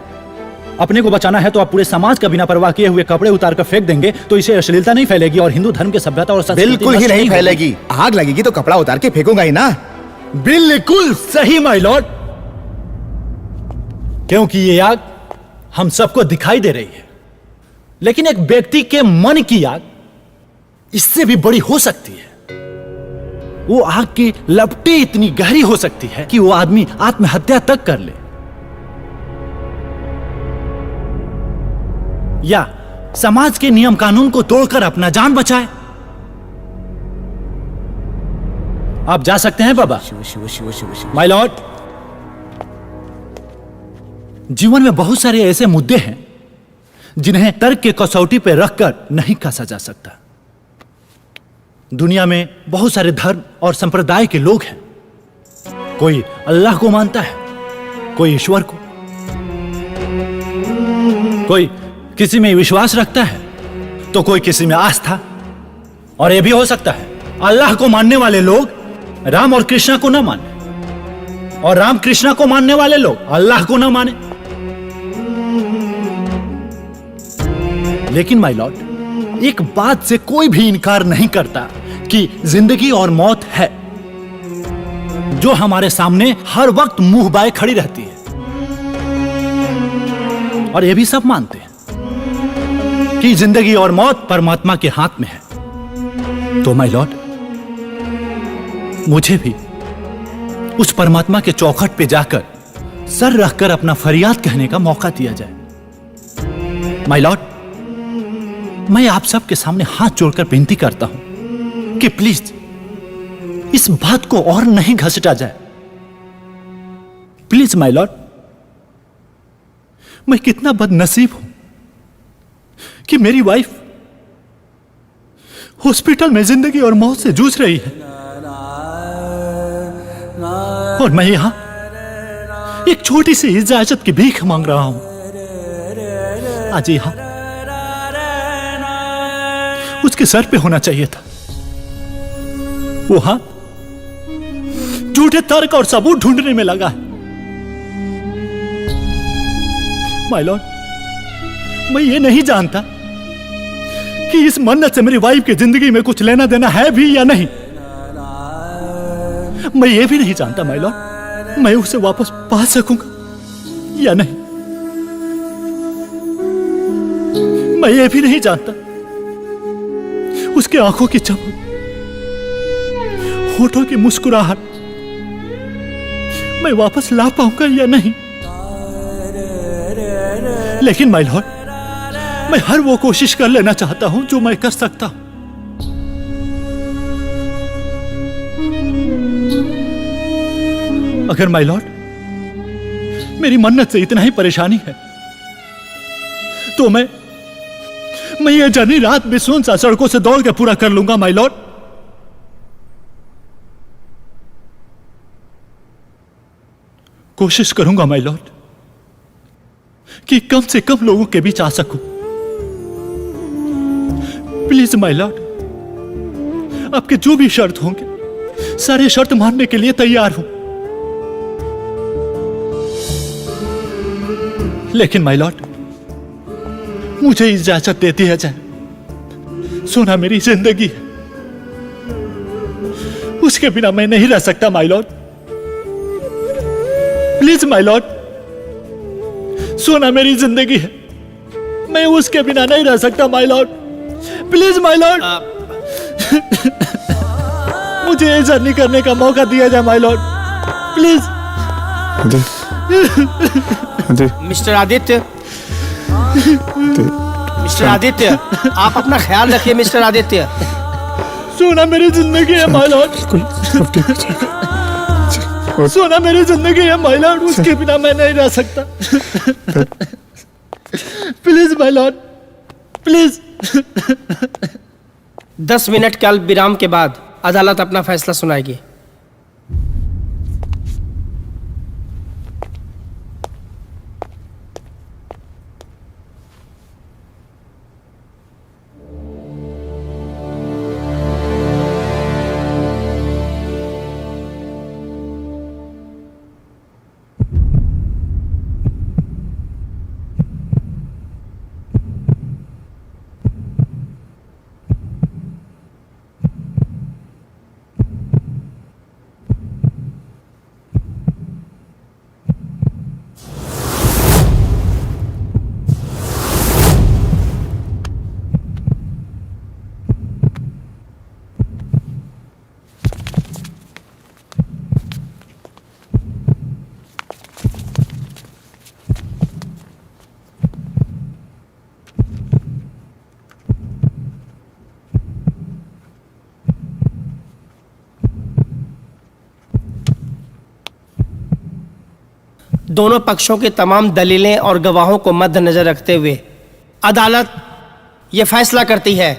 अपने को बचाना है तो आप पूरे समाज का बिना परवाह किए हुए कपड़े उतार कर फेंक देंगे तो इसे अश्लीलता नहीं फैलेगी और हिंदू धर्म की सभ्यता और संस्कृति बिल्कुल ही नहीं फैलेगी। आग लगेगी तो कपड़ा उतार के फेंकूंगा ही ना। बिल्कुल सही माय लॉर्ड, क्योंकि ये आग हम सबको दिखाई दे रही है, लेकिन एक व्यक्ति के मन की आग इससे भी बड़ी हो सकती है। वो आग की लपटें इतनी गहरी हो सकती है कि वो आदमी आत्महत्या तक कर ले या समाज के नियम कानून को तोड़कर अपना जान बचाए। आप जा सकते हैं बाबा। शिव शिव शिव शिव शिव। माय लॉर्ड, जीवन में बहुत सारे ऐसे मुद्दे हैं जिन्हें तर्क के कसौटी पर रखकर नहीं कसा जा सकता। दुनिया में बहुत सारे धर्म और संप्रदाय के लोग हैं। कोई अल्लाह को मानता है, कोई ईश्वर को, कोई किसी में विश्वास रखता है तो कोई किसी में आस्था। और यह भी हो सकता है अल्लाह को मानने वाले लोग राम और कृष्णा को ना माने और राम कृष्णा को मानने वाले लोग अल्लाह को ना माने। लेकिन माय लॉर्ड, एक बात से कोई भी इनकार नहीं करता कि जिंदगी और मौत है जो हमारे सामने हर वक्त मुंह बाए खड़ी रहती है। और यह भी सब मानते हैं कि जिंदगी और मौत परमात्मा के हाथ में है। तो माय लॉर्ड, मुझे भी उस परमात्मा के चौखट पे जाकर सर रखकर अपना फरियाद कहने का मौका दिया जाए। माय लॉर्ड, मैं आप सबके सामने हाथ जोड़कर विनती करता हूं कि प्लीज इस बात को और नहीं घसीटा जाए। प्लीज माय लॉर्ड, मैं कितना बदनसीब हूं कि मेरी वाइफ हॉस्पिटल में जिंदगी और मौत से जूझ रही है और मैं यहां एक छोटी सी इजाजत की भीख मांग रहा हूं। आज यहां उसके सर पे होना चाहिए था। वो हाथ झूठे तर्क और सबूत ढूंढने में लगा है। माय लॉर्ड, मैं ये नहीं जानता कि इस मन्नत से मेरी वाइफ की जिंदगी में कुछ लेना देना है भी या नहीं। मैं ये भी नहीं जानता माय लॉर्ड, मैं उसे वापस पा सकूंगा या नहीं। मैं ये भी नहीं जानता उसकी आंखों की चमक, होठों की मुस्कुराहट मैं वापस ला पाऊंगा या नहीं। लेकिन माय लॉर्ड, मैं हर वो कोशिश कर लेना चाहता हूं जो मैं कर सकता हूं। अगर माय लॉर्ड मेरी मन्नत से इतना ही परेशानी है तो मैं ये जर्नी रात में सुनसान सड़कों से दौड़ के पूरा कर लूंगा माय लॉर्ड। कोशिश करूंगा माय लॉर्ड कि कम से कम लोगों के बीच आ सकूं। प्लीज माय लॉर्ड, आपके जो भी शर्त होंगे सारे शर्त मानने के लिए तैयार हूं। लेकिन माय लॉर्ड, मुझे इजाजत दे दिया जाए। सोना मेरी जिंदगी है, उसके बिना मैं नहीं रह सकता my Lord. Please my Lord, सोना मेरी जिंदगी है, मैं उसके बिना नहीं रह सकता my Lord. Please my Lord, मुझे ये जर्नी करने का मौका दिया जाए my Lord, please. Mister Aditya, mister Aditya, आप अपना ख्याल रखिए मिस्टर आदित्य। सोना मेरी जिंदगी है माय लॉर्ड, सोना मेरी जिंदगी है माय लॉर्ड, उसके बिना मैं नहीं रह सकता। Please my Lord, please. 10 minute के अल्प विराम के बाद अदालत अपना फैसला सुनाएगी। दोनों पक्षों की तमाम दलीलें और गवाहों को मद्देनजर रखते हुए अदालत यह फैसला करती है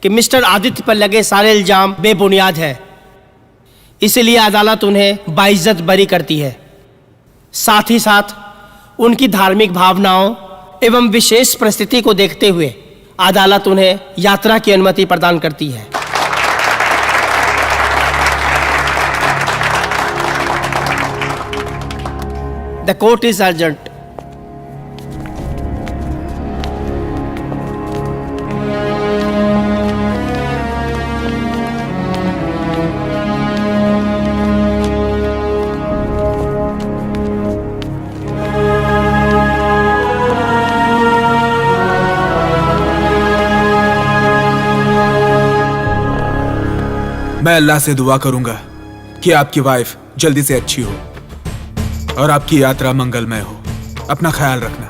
कि मिस्टर आदित्य पर लगे सारे इल्जाम बेबुनियाद है। इसलिए अदालत उन्हें बाइज्जत बरी करती है। साथ ही साथ उनकी धार्मिक भावनाओं एवं विशेष परिस्थिति को देखते हुए अदालत उन्हें यात्रा की अनुमति प्रदान करती है। The court is urgent. मैं अल्लाह से दुआ करूंगा कि आपकी वाइफ जल्दी से अच्छी हो और आपकी यात्रा मंगलमय हो। अपना ख्याल रखना।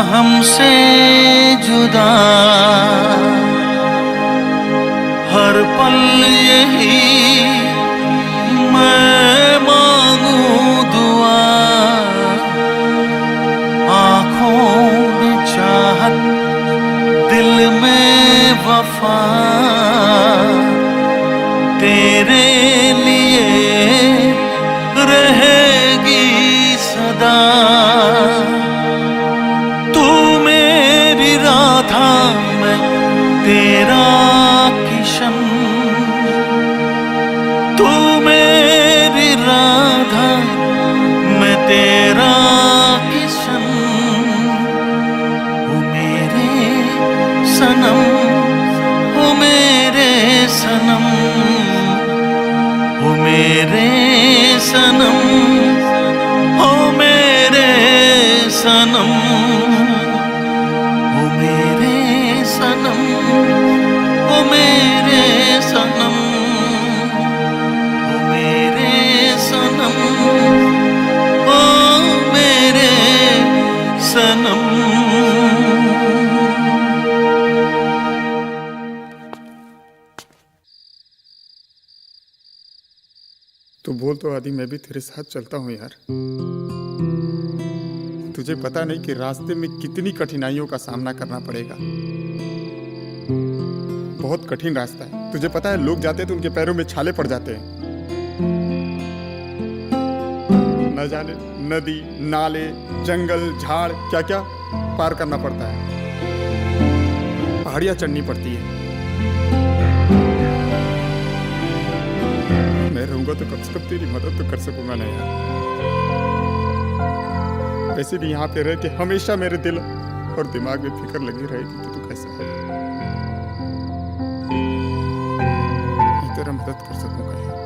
हमसे जुदा, हर पल यही मैं मांगू दुआ, आंखों में चाहत दिल में वफा, तेरे लिए रहेगी सदा। तू मेरी राधा, मैं तेरा किशन, तू मेरी राधा, मैं तेरा किशन। ओ मेरे सनम, ओ मेरे सनम, ओ मेरे सनम, ओ मेरे सनम, ओ मेरे सनम, ओ मेरे सनम, ओ मेरे सनम, ओ मेरे सनम। तू बोल तो आदि, मैं भी तेरे साथ चलता हूँ यार। तुझे पता नहीं कि रास्ते में कितनी कठिनाइयों का सामना करना पड़ेगा। बहुत कठिन रास्ता है। तुझे पता है, लोग जाते हैं तो उनके पैरों में छाले पड़ जाते हैं। न जाने नदी, नाले, जंगल, झाड़ क्या क्या पार करना पड़ता है। पहाड़ियां चढ़नी पड़ती है। मैं रहूंगा तो कम से कम तेरी मदद तो कर सकूंगा ना यार। वैसे भी यहाँ पे रह के हमेशा मेरे दिल और दिमाग में फिक्र लगी रहेगी कि तू कैसा है। मैं तेरा मदद कर सकूंगा यार।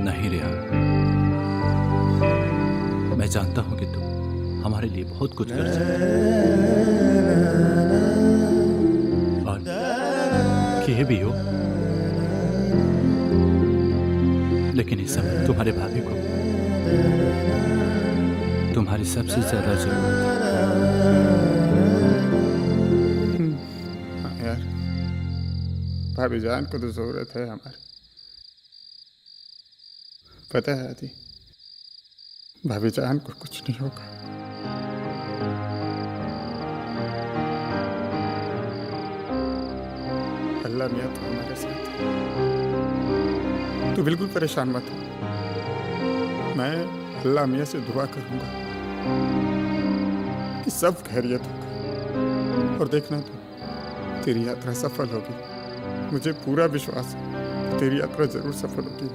नहीं रिया, मैं जानता हूं कि तुम हमारे लिए बहुत कुछ कर सकते हो और किए भी हो, लेकिन इस समय तुम्हारे भाभी को तुम्हारी सबसे ज्यादा जरूरत है। यार, भाभी जान को तो जरूरत है हमारी। पता है आदि, भाभी जान को कुछ नहीं होगा। अल्लाह मियां तो हमारे साथ है। तू बिल्कुल परेशान मत हो। मैं अल्लाह मियां से दुआ करूंगा कि सब खैरियत होगा। और देखना तू, तेरी यात्रा सफल होगी। मुझे पूरा विश्वास है तेरी यात्रा जरूर सफल होगी।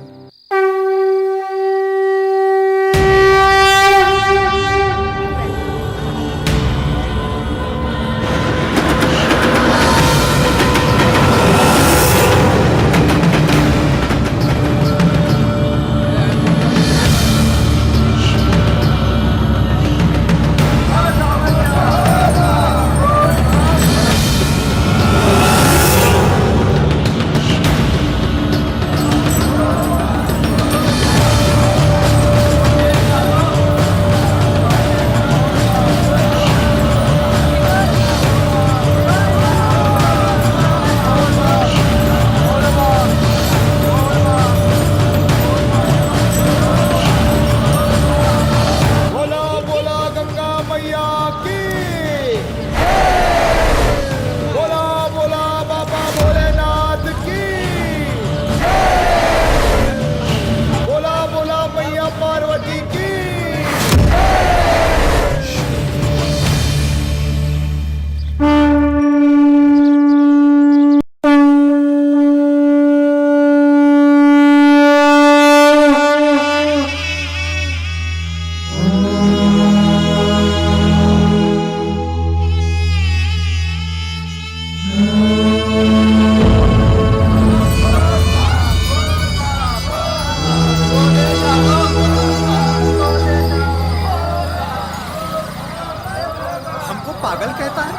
पागल कहता है?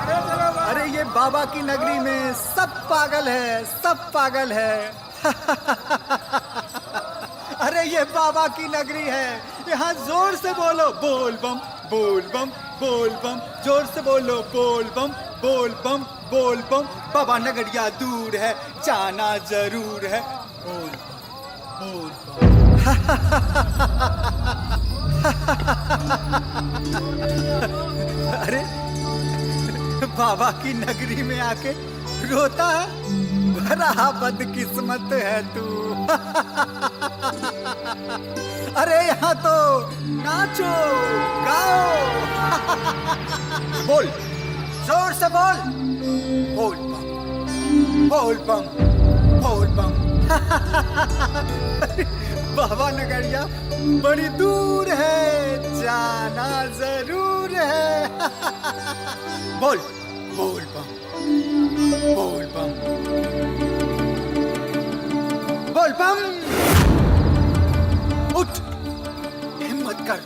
अरे ये बाबा की नगरी में सब पागल है, सब पागल है। अरे ये बाबा की नगरी है, यहाँ जोर से बोलो बोल बम बोल बम बोल बम, जोर से बोलो बोल बम, बोल बम, बोल बम। बाबा नगरिया दूर है, जाना जरूर है। बोल बोल अरे बाबा की नगरी में आके रोता है, बड़ा बदकिस्मत है तू। अरे यहाँ तो नाचो गाओ। बोल, जोर से बोल, बोल बम, बोल बम, बोल बम। बाबा नगरिया बड़ी दूर है, जाना जरूर है। बोल बोल बम, बोल बम, बोल बम। उठ, हिम्मत कर,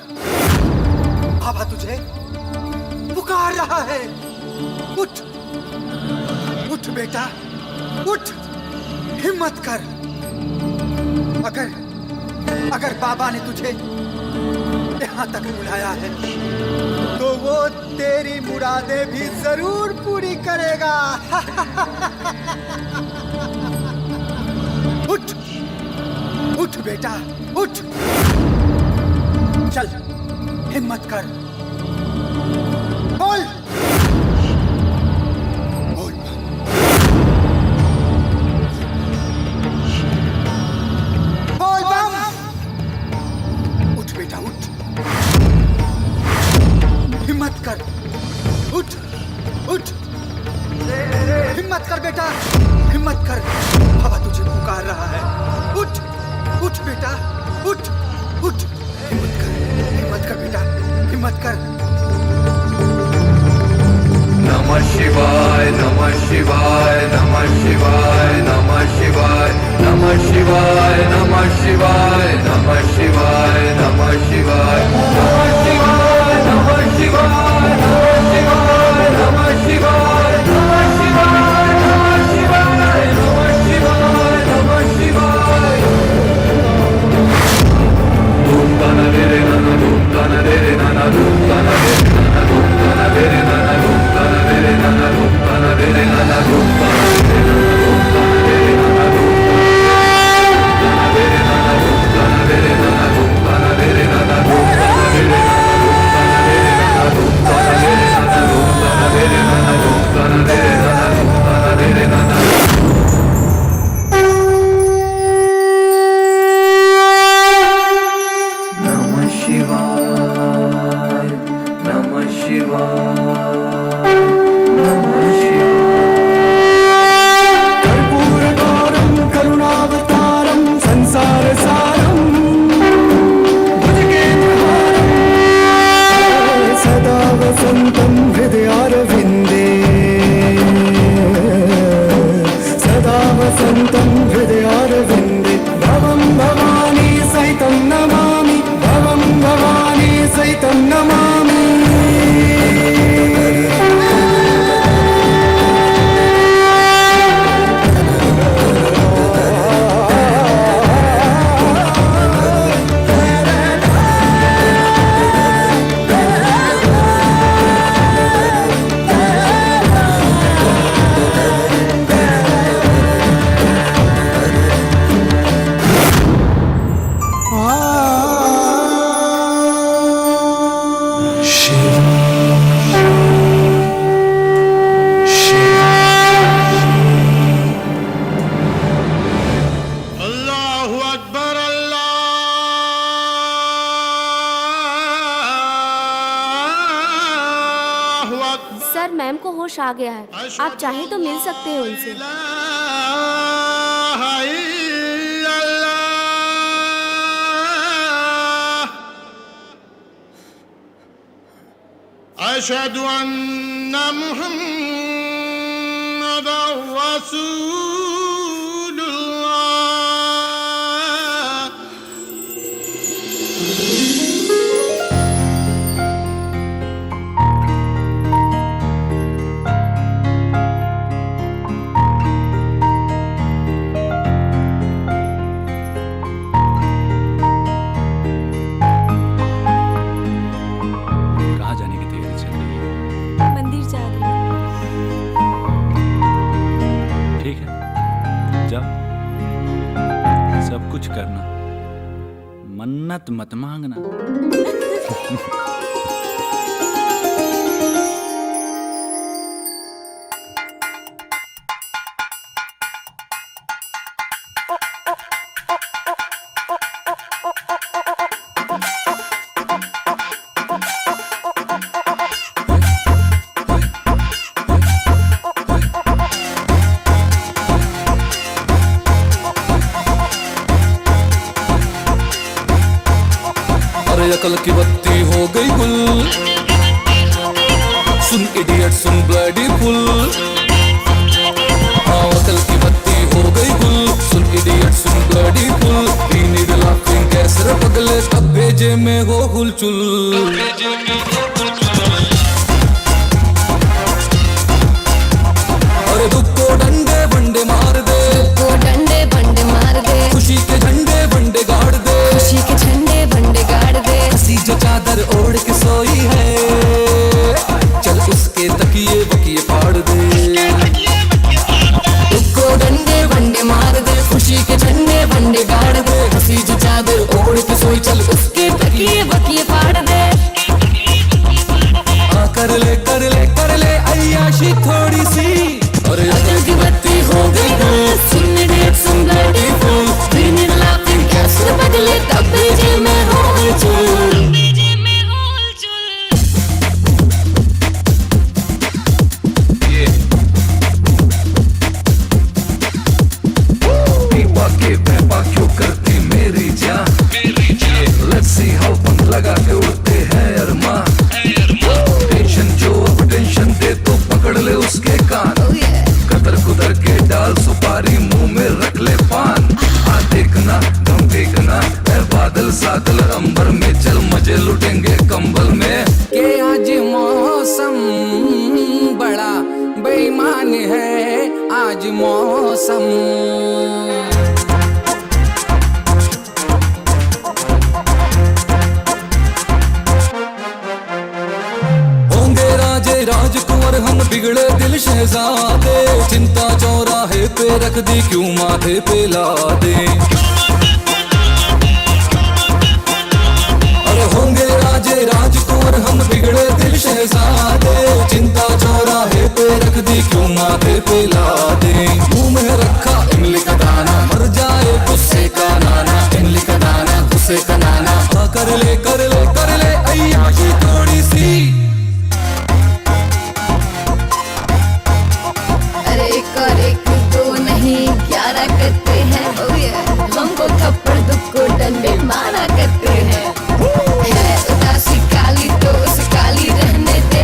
बाबा तुझे पुकार रहा है। उठ उठ बेटा, उठ, हिम्मत कर। अगर बाबा ने तुझे यहाँ तक बुलाया है तो वो तेरी मुरादें भी जरूर पूरी करेगा। उठ उठ बेटा, उठ, चल, हिम्मत कर। बोल बोल बोल बम। उठ बेटा, उठ, हिम्मत कर। उठ उठ, हिम्मत कर बेटा, हिम्मत कर। बाबा तुझे पुकार रहा है। उठ उठ बेटा, उठ उठ, हिम्मत कर बेटा, हिम्मत कर। नमः शिवाय, नमः शिवाय, नमः शिवाय, नमः शिवाय, नमः शिवाय, नमः शिवाय, नमः शिवाय, नमः शिवाय, नमः शिवाय, नमः शिवाय, नमः शिवाय, नमः शिवाय, नमः शिवाय, नमः शिवाय, नमः शिवाय, नमः शिवाय। धूम तना रे नना, धूम तना रे नना, धूम तना रे नना, धूम तना रे नना, धूम तना रे नना, धूम तना रे नना, धूम तना रे नना, धूम तना रे नना, धूम तना रे नना, धूम तना रे नना, धूम तना रे नना, धूम तना रे नना, धूम तना रे नना, धूम तना रे नना, धूम तना रे नना, धूम तना रे नना। नमः शिवाय, नमः शिवाय, नमः शिवाय। कर्पूरगौरं करुणावतारं संसारसारं भुजगेन्द्रहारं सदा वसन्तं हृदयारविन्दे, सदा वसन्तं हृदयारविन्दे। भवं भवानी सहितं नमामि, भवं भवानी सहितं नमामि। सर, मैम को होश आ गया है, आप चाहें तो मिल सकते हैं उनसे। अशहदु अन्ना मुहम्मदर रसूलुल्लाह। कहाँ जाने की तैयारी चल मन्नत मत मांगना। अकल की बत्ती हो गई गुल, सुन इडियट सुन ब्लडी फुल। हाँ अकल की बत्ती हो गई गुल, सुन इडियट सुन bloody fool. We need laughing gas रे पगले, तब भेजे में हो हुलचुल। अरे दुख को डंडे बंडे मार दे, को डंडे बंडे मार दे, खुशी के झंडे बंडे गाड़ दे, खुशी के झंडे बंडे गाड़ दे। हंसी जो चादर ओढ़ के सोई है, चल उसके तकिए बकिए फाड़ दे। को डंडे बंडे मार दे, खुशी के झंडे बंडे गाड़ दे, हंसी जो चादर ओढ़ के सोई, चल उसके तकिए बकिए फाड़ दे। कर ले कर ले कर ले अय्याशी थोड़ी सी, और अकल की बत्ती हो गई गुल, सुन इडियट सुन bloody fool. We need laughing gas रे पगले, तब भेजे में हो हुलचुल। क्यों करती मेरी जान, लेट्स सी हाउ पंख लगा के उड़ते हैं अरमा। टेंशन जो अब टेंशन दे तो पकड़ ले उसके कान, कतर कुतर के डाल सुपारी मुंह में रख ले पान। हाँ देखना दम देखना है बादल सादल अंबर में, चल मजे लुटेंगे कंबल में। के आज मौसम बड़ा बेईमान है, आज मौसम। राजकुंवर हम बिगड़े दिल शहजादे, चिंता चौराहे पे रख दी क्यों माथे पे ला दे। अरे होंगे राजे राजकुंवर हम बिगड़े दिल शहजादे, चिंता चौराहे पे रख दी क्यों माथे पे ला दे। मुंह में रखा इमली का दाना, मर जाए गुस्से का नाना, इमली का दाना गुस्से का नाना। कर ले कर ले कर ले अय्याशी थोड़ी सी। और एक दो नहीं 11 करते हैं, हमको थप्पड़ दुक्को डंडे मारा करते हैं। है उदासी काली तो उसे काली रहने दे,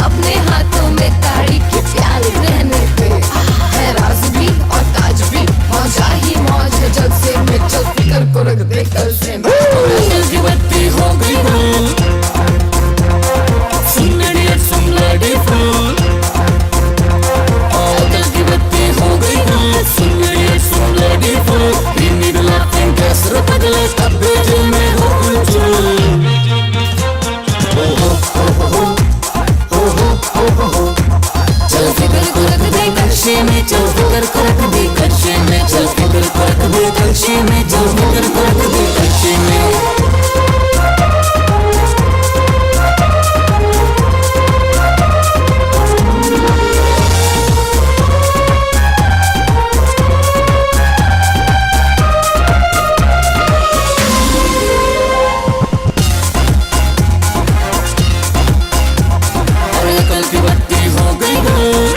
अपने हाथों में ताड़ी की प्याली रहने दे। है राज भी और ताज भी, मौजा ही मौज है जब से मैं चल फिकर को रख दे कल से। अकल की बत्ती हो गई गुल, सुन इडियट सुन ब्लडी फुल। हो गई गुल, सुन इडियट सुन bloody fool. We need laughing gas रे पगले, तब भेजे में हो हुलचुल। चल फिकर को रख दे कच्चे में, चल फिकर को रख दे कच्चे में, चल फिकर को रख दे कच्चे में, चल फिकर को रख दे कच्चे में। अकल की बत्ती हो गई गुल,